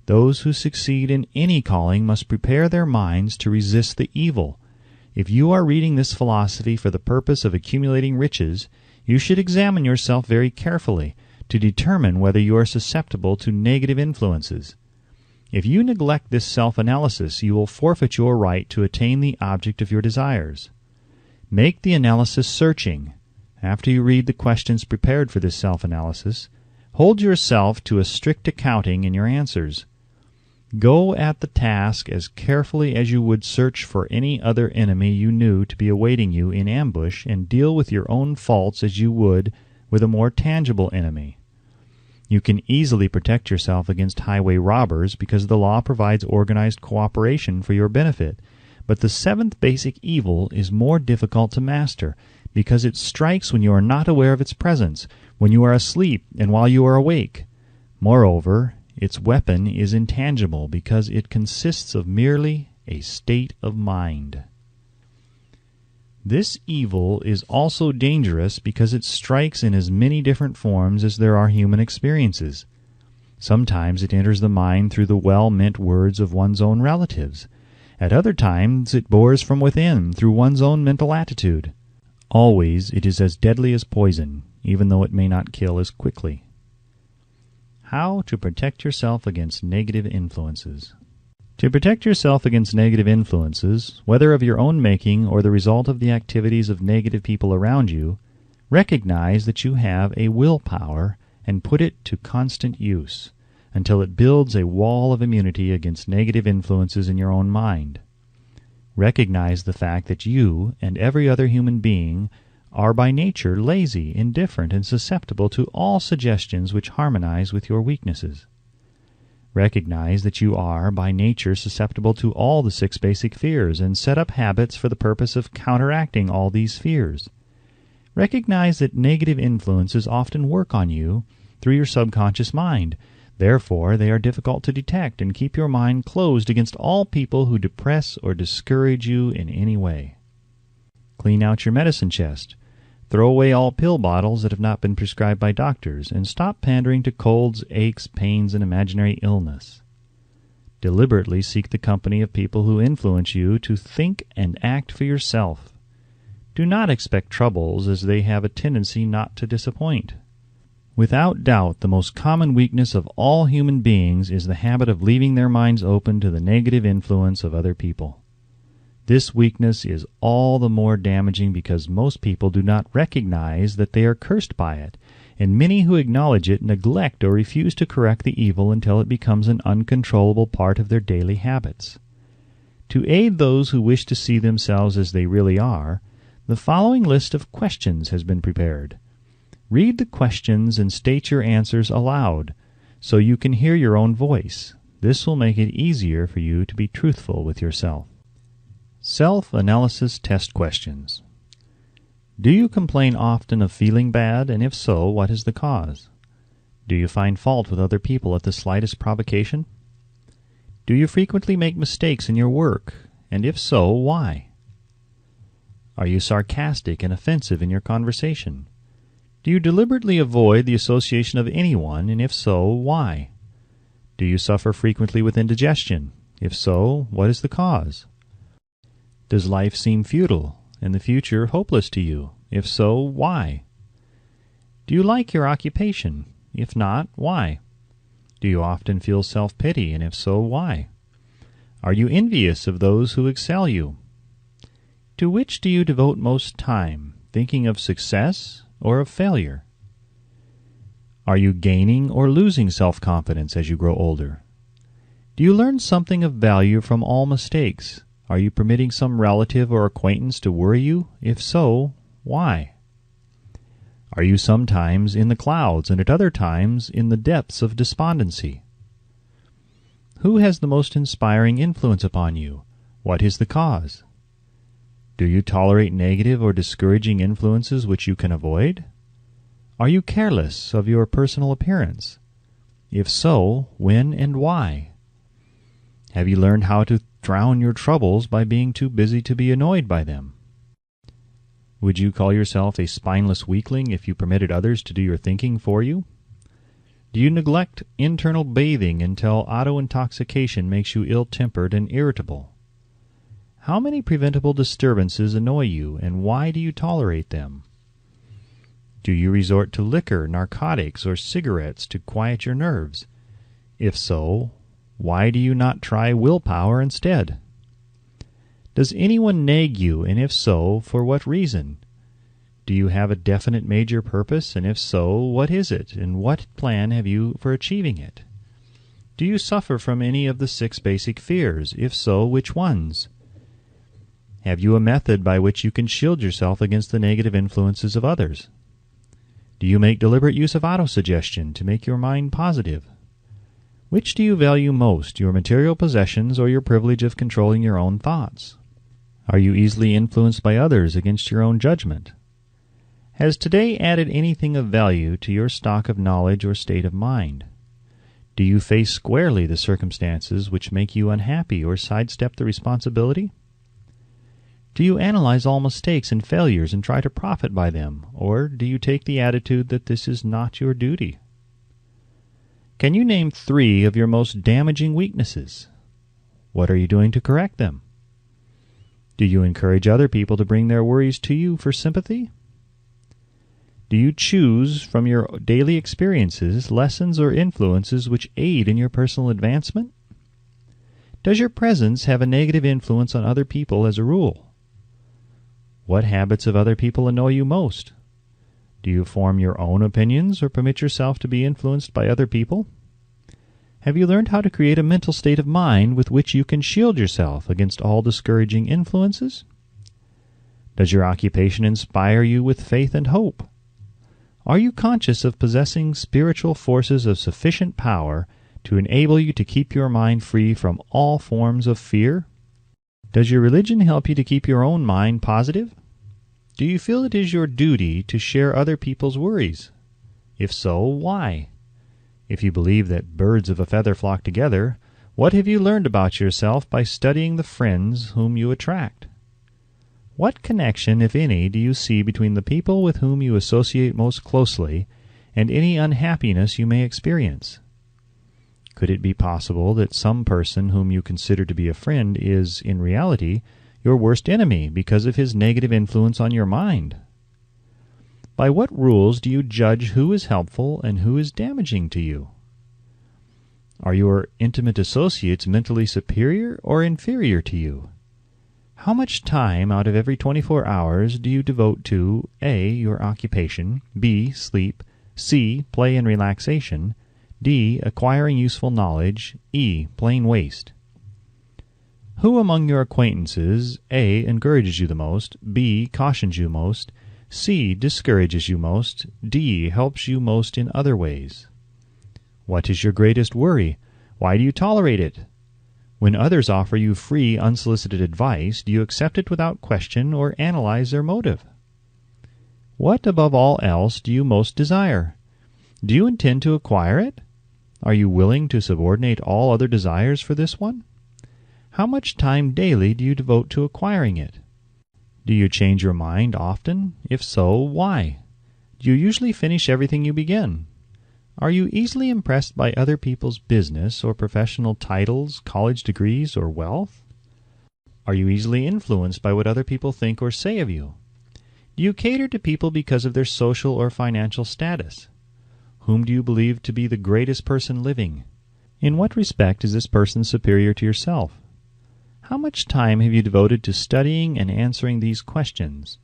Those who succeed in any calling must prepare their minds to resist the evil. If you are reading this philosophy for the purpose of accumulating riches, you should examine yourself very carefully to determine whether you are susceptible to negative influences. If you neglect this self-analysis, you will forfeit your right to attain the object of your desires. Make the analysis searching. After you read the questions prepared for this self-analysis, hold yourself to a strict accounting in your answers. Go at the task as carefully as you would search for any other enemy you knew to be awaiting you in ambush, and deal with your own faults as you would with a more tangible enemy. You can easily protect yourself against highway robbers because the law provides organized cooperation for your benefit. But the 7th basic evil is more difficult to master because it strikes when you are not aware of its presence, when you are asleep and while you are awake. Moreover, its weapon is intangible because it consists of merely a state of mind. This evil is also dangerous because it strikes in as many different forms as there are human experiences. Sometimes it enters the mind through the well-meant words of one's own relatives. At other times it bores from within through one's own mental attitude. Always it is as deadly as poison, even though it may not kill as quickly. How to protect yourself against negative influences. To protect yourself against negative influences, whether of your own making or the result of the activities of negative people around you, recognize that you have a willpower and put it to constant use until it builds a wall of immunity against negative influences in your own mind. Recognize the fact that you and every other human being are by nature lazy, indifferent, and susceptible to all suggestions which harmonize with your weaknesses. Recognize that you are by nature susceptible to all the 6 basic fears, and set up habits for the purpose of counteracting all these fears. Recognize that negative influences often work on you through your subconscious mind. Therefore, they are difficult to detect, and keep your mind closed against all people who depress or discourage you in any way. Clean out your medicine chest. Throw away all pill bottles that have not been prescribed by doctors, and stop pandering to colds, aches, pains, and imaginary illness. Deliberately seek the company of people who influence you to think and act for yourself. Do not expect troubles, as they have a tendency not to disappoint. Without doubt, the most common weakness of all human beings is the habit of leaving their minds open to the negative influence of other people. This weakness is all the more damaging because most people do not recognize that they are cursed by it, and many who acknowledge it neglect or refuse to correct the evil until it becomes an uncontrollable part of their daily habits. To aid those who wish to see themselves as they really are, the following list of questions has been prepared. Read the questions and state your answers aloud, so you can hear your own voice. This will make it easier for you to be truthful with yourself. Self-analysis test questions. Do you complain often of feeling bad, and if so, what is the cause? Do you find fault with other people at the slightest provocation? Do you frequently make mistakes in your work, and if so, why? Are you sarcastic and offensive in your conversation? Do you deliberately avoid the association of anyone, and if so, why? Do you suffer frequently with indigestion? If so, what is the cause? Does life seem futile, and the future hopeless to you? If so, why? Do you like your occupation? If not, why? Do you often feel self-pity, and if so, why? Are you envious of those who excel you? To which do you devote most time, thinking of success or of failure? Are you gaining or losing self-confidence as you grow older? Do you learn something of value from all mistakes? Are you permitting some relative or acquaintance to worry you? If so, why? Are you sometimes in the clouds and at other times in the depths of despondency? Who has the most inspiring influence upon you? What is the cause? Do you tolerate negative or discouraging influences which you can avoid? Are you careless of your personal appearance? If so, when and why? Have you learned how to drown your troubles by being too busy to be annoyed by them? Would you call yourself a spineless weakling if you permitted others to do your thinking for you? Do you neglect internal bathing until auto-intoxication makes you ill-tempered and irritable? How many preventable disturbances annoy you, and why do you tolerate them? Do you resort to liquor, narcotics, or cigarettes to quiet your nerves? If so, why do you not try willpower instead? Does anyone nag you, and if so, for what reason? Do you have a definite major purpose, and if so, what is it, and what plan have you for achieving it? Do you suffer from any of the 6 basic fears? If so, which ones? Have you a method by which you can shield yourself against the negative influences of others? Do you make deliberate use of autosuggestion to make your mind positive? Which do you value most, your material possessions or your privilege of controlling your own thoughts? Are you easily influenced by others against your own judgment? Has today added anything of value to your stock of knowledge or state of mind? Do you face squarely the circumstances which make you unhappy or sidestep the responsibility? Do you analyze all mistakes and failures and try to profit by them, or do you take the attitude that this is not your duty? Can you name 3 of your most damaging weaknesses? What are you doing to correct them? Do you encourage other people to bring their worries to you for sympathy? Do you choose from your daily experiences lessons or influences which aid in your personal advancement? Does your presence have a negative influence on other people as a rule? What habits of other people annoy you most? Do you form your own opinions or permit yourself to be influenced by other people? Have you learned how to create a mental state of mind with which you can shield yourself against all discouraging influences? Does your occupation inspire you with faith and hope? Are you conscious of possessing spiritual forces of sufficient power to enable you to keep your mind free from all forms of fear? Does your religion help you to keep your own mind positive? Do you feel it is your duty to share other people's worries? If so, why? If you believe that birds of a feather flock together, what have you learned about yourself by studying the friends whom you attract? What connection, if any, do you see between the people with whom you associate most closely and any unhappiness you may experience? Could it be possible that some person whom you consider to be a friend is, in reality, your worst enemy because of his negative influence on your mind? By what rules do you judge who is helpful and who is damaging to you? Are your intimate associates mentally superior or inferior to you? How much time out of every 24 hours do you devote to A. your occupation, B. sleep, C. play and relaxation, D. acquiring useful knowledge, E. plain waste? Who among your acquaintances A. encourages you the most, B. cautions you most, C. discourages you most, D. helps you most in other ways? What is your greatest worry? Why do you tolerate it? When others offer you free, unsolicited advice, do you accept it without question or analyze their motive? What, above all else, do you most desire? Do you intend to acquire it? Are you willing to subordinate all other desires for this one? How much time daily do you devote to acquiring it? Do you change your mind often? If so, why? Do you usually finish everything you begin? Are you easily impressed by other people's business or professional titles, college degrees, or wealth? Are you easily influenced by what other people think or say of you? Do you cater to people because of their social or financial status? Whom do you believe to be the greatest person living? In what respect is this person superior to yourself? How much time have you devoted to studying and answering these questions?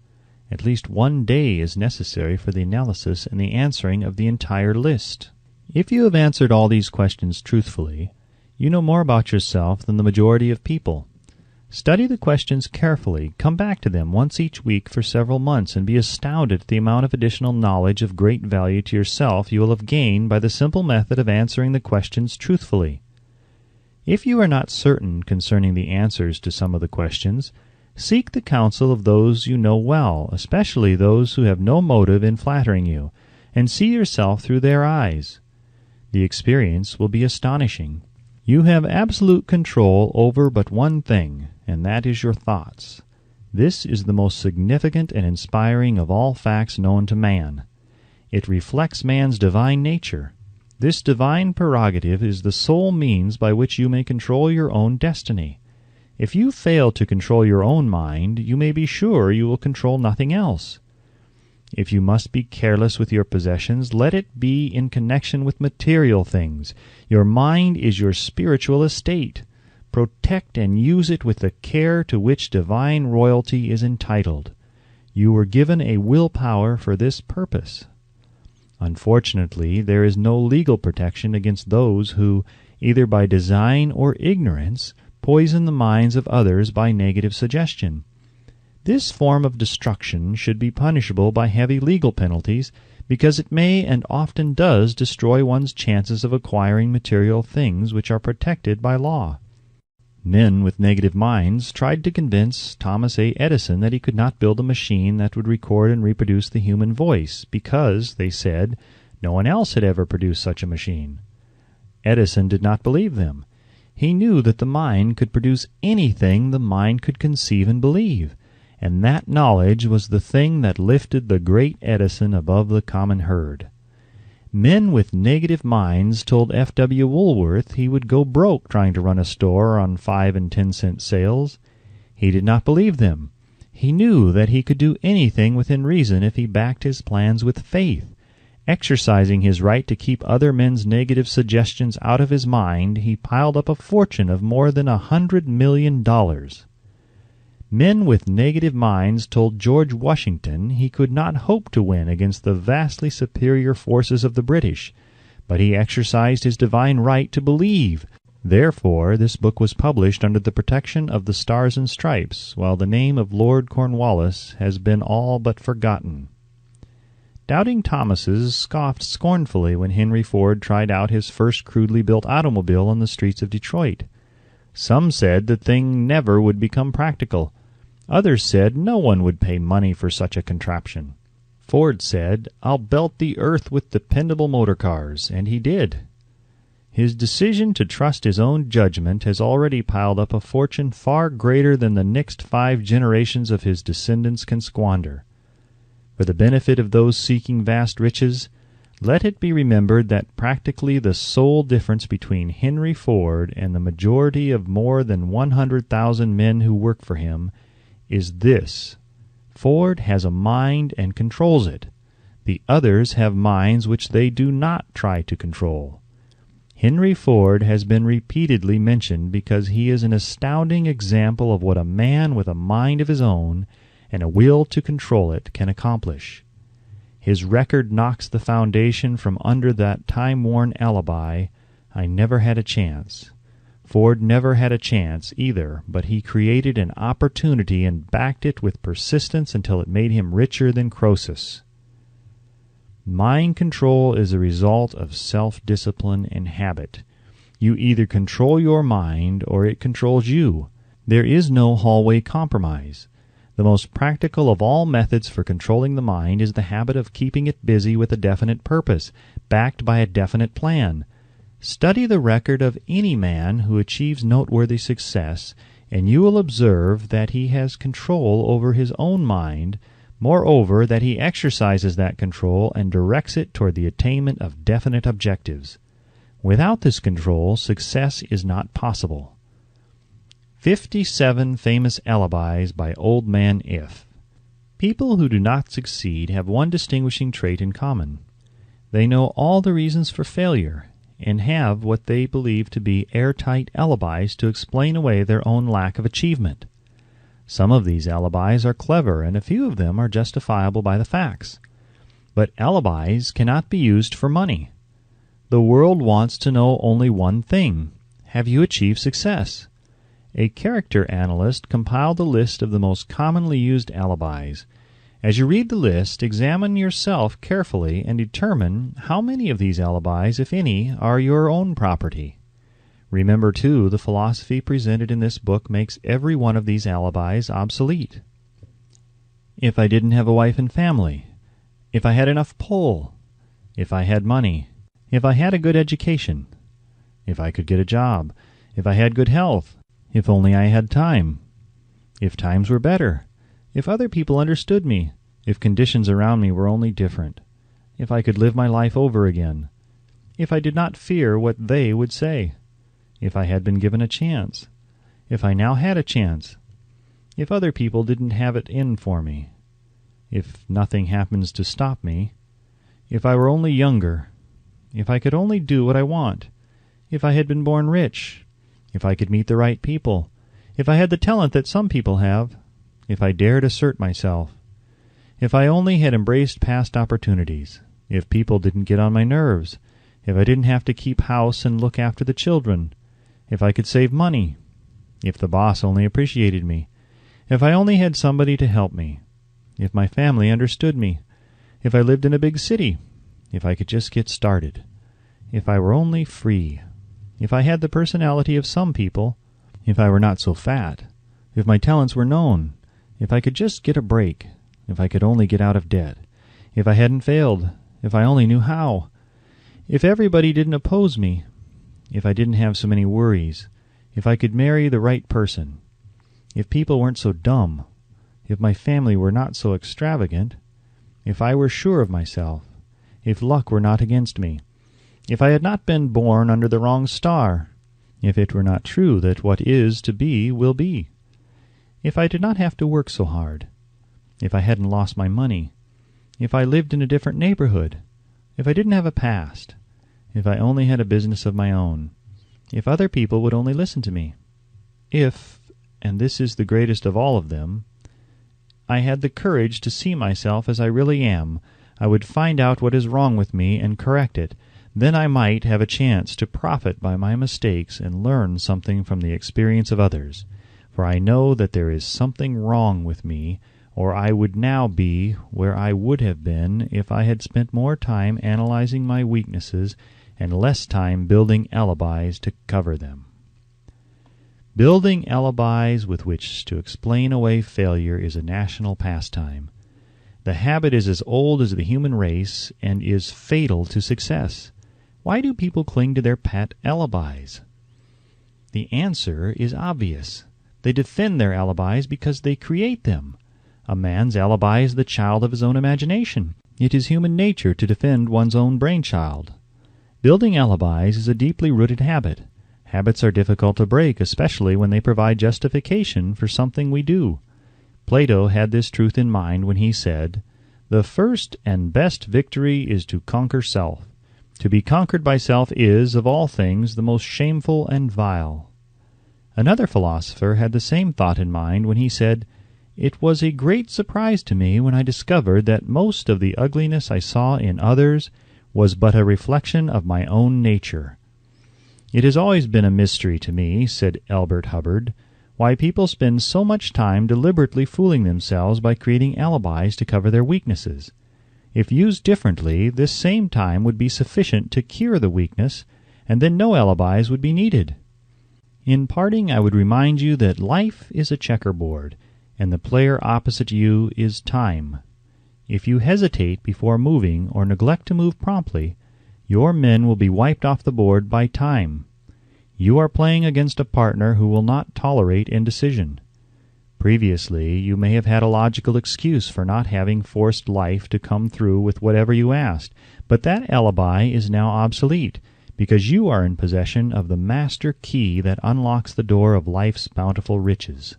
At least 1 day is necessary for the analysis and the answering of the entire list. If you have answered all these questions truthfully, you know more about yourself than the majority of people. Study the questions carefully, come back to them once each week for several months, and be astounded at the amount of additional knowledge of great value to yourself you will have gained by the simple method of answering the questions truthfully. If you are not certain concerning the answers to some of the questions, seek the counsel of those you know well, especially those who have no motive in flattering you, and see yourself through their eyes. The experience will be astonishing. You have absolute control over but one thing, and that is your thoughts. This is the most significant and inspiring of all facts known to man. It reflects man's divine nature. This divine prerogative is the sole means by which you may control your own destiny. If you fail to control your own mind, you may be sure you will control nothing else. If you must be careless with your possessions, let it be in connection with material things. Your mind is your spiritual estate. Protect and use it with the care to which divine royalty is entitled. You were given a willpower for this purpose. Unfortunately, there is no legal protection against those who, either by design or ignorance, poison the minds of others by negative suggestion. This form of destruction should be punishable by heavy legal penalties, because it may and often does destroy one's chances of acquiring material things which are protected by law. Men with negative minds tried to convince Thomas A. Edison that he could not build a machine that would record and reproduce the human voice, because, they said, no one else had ever produced such a machine. Edison did not believe them. He knew that the mind could produce anything the mind could conceive and believe, and that knowledge was the thing that lifted the great Edison above the common herd. Men with negative minds told F.W. Woolworth he would go broke trying to run a store on 5 and 10 cent sales. He did not believe them. He knew that he could do anything within reason if he backed his plans with faith. Exercising his right to keep other men's negative suggestions out of his mind, he piled up a fortune of more than $100 million. Men with negative minds told George Washington he could not hope to win against the vastly superior forces of the British, but he exercised his divine right to believe. Therefore, this book was published under the protection of the Stars and Stripes, while the name of Lord Cornwallis has been all but forgotten. Doubting Thomases scoffed scornfully when Henry Ford tried out his first crudely built automobile on the streets of Detroit. Some said the thing never would become practical. Others said no one would pay money for such a contraption. Ford said, "I'll belt the earth with dependable motor cars," and he did. His decision to trust his own judgment has already piled up a fortune far greater than the next 5 generations of his descendants can squander. For the benefit of those seeking vast riches, let it be remembered that practically the sole difference between Henry Ford and the majority of more than 100,000 men who work for him is this: Ford has a mind and controls it. The others have minds which they do not try to control. Henry Ford has been repeatedly mentioned because he is an astounding example of what a man with a mind of his own and a will to control it can accomplish. His record knocks the foundation from under that time-worn alibi, "I never had a chance." Ford never had a chance either, but he created an opportunity and backed it with persistence until it made him richer than Croesus. Mind control is a result of self-discipline and habit. You either control your mind or it controls you. There is no hallway compromise. The most practical of all methods for controlling the mind is the habit of keeping it busy with a definite purpose, backed by a definite plan. Study the record of any man who achieves noteworthy success, and you will observe that he has control over his own mind, moreover that he exercises that control and directs it toward the attainment of definite objectives. Without this control, success is not possible. 57 Famous Alibis by Old Man If. People who do not succeed have one distinguishing trait in common. They know all the reasons for failure, and have what they believe to be airtight alibis to explain away their own lack of achievement. Some of these alibis are clever, and a few of them are justifiable by the facts. But alibis cannot be used for money. The world wants to know only one thing: have you achieved success? A character analyst compiled a list of the most commonly used alibis. As you read the list, examine yourself carefully and determine how many of these alibis, if any, are your own property. Remember, too, the philosophy presented in this book makes every one of these alibis obsolete. If I didn't have a wife and family, if I had enough pull, if I had money, if I had a good education, if I could get a job, if I had good health, if only I had time, if times were better, if other people understood me, if conditions around me were only different, if I could live my life over again, if I did not fear what they would say, if I had been given a chance, if I now had a chance, if other people didn't have it in for me, if nothing happens to stop me, if I were only younger, if I could only do what I want, if I had been born rich, if I could meet the right people, if I had the talent that some people have, if I dared assert myself, if I only had embraced past opportunities, if people didn't get on my nerves, if I didn't have to keep house and look after the children, if I could save money, if the boss only appreciated me, if I only had somebody to help me, if my family understood me, if I lived in a big city, if I could just get started, if I were only free, if I had the personality of some people, if I were not so fat, if my talents were known, if I could just get a break, if I could only get out of debt, if I hadn't failed, if I only knew how, if everybody didn't oppose me, if I didn't have so many worries, if I could marry the right person, if people weren't so dumb, if my family were not so extravagant, if I were sure of myself, if luck were not against me, if I had not been born under the wrong star, if it were not true that what is to be will be, if I did not have to work so hard, if I hadn't lost my money, if I lived in a different neighborhood, if I didn't have a past, if I only had a business of my own, if other people would only listen to me, if, and this is the greatest of all of them, I had the courage to see myself as I really am, I would find out what is wrong with me and correct it. Then I might have a chance to profit by my mistakes and learn something from the experience of others. For I know that there is something wrong with me, or I would now be where I would have been if I had spent more time analyzing my weaknesses and less time building alibis to cover them. Building alibis with which to explain away failure is a national pastime. The habit is as old as the human race and is fatal to success. Why do people cling to their pet alibis? The answer is obvious. They defend their alibis because they create them. A man's alibi is the child of his own imagination. It is human nature to defend one's own brainchild. Building alibis is a deeply rooted habit. Habits are difficult to break, especially when they provide justification for something we do. Plato had this truth in mind when he said, "The first and best victory is to conquer self. To be conquered by self is, of all things, the most shameful and vile." Another philosopher had the same thought in mind when he said, "It was a great surprise to me when I discovered that most of the ugliness I saw in others was but a reflection of my own nature." "It has always been a mystery to me," said Elbert Hubbard, "why people spend so much time deliberately fooling themselves by creating alibis to cover their weaknesses. If used differently, this same time would be sufficient to cure the weakness, and then no alibis would be needed. In parting, I would remind you that life is a checkerboard, and the player opposite you is time. If you hesitate before moving or neglect to move promptly, your men will be wiped off the board by time. You are playing against a partner who will not tolerate indecision. Previously, you may have had a logical excuse for not having forced life to come through with whatever you asked, but that alibi is now obsolete, because you are in possession of the master key that unlocks the door of life's bountiful riches.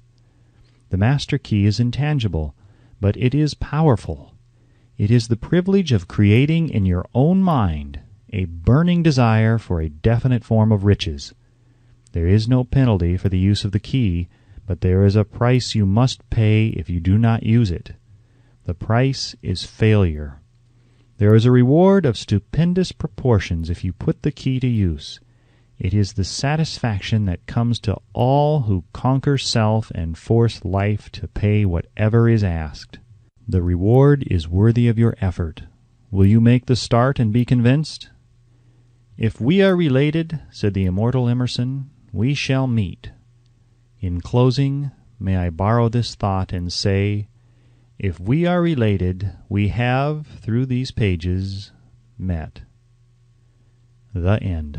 The master key is intangible, but it is powerful. It is the privilege of creating in your own mind a burning desire for a definite form of riches. There is no penalty for the use of the key, but there is a price you must pay if you do not use it. The price is failure. There is a reward of stupendous proportions if you put the key to use. It is the satisfaction that comes to all who conquer self and force life to pay whatever is asked. The reward is worthy of your effort. Will you make the start and be convinced? If we are related, said the immortal Emerson, we shall meet. In closing, may I borrow this thought and say, if we are related, we have, through these pages, met. The End.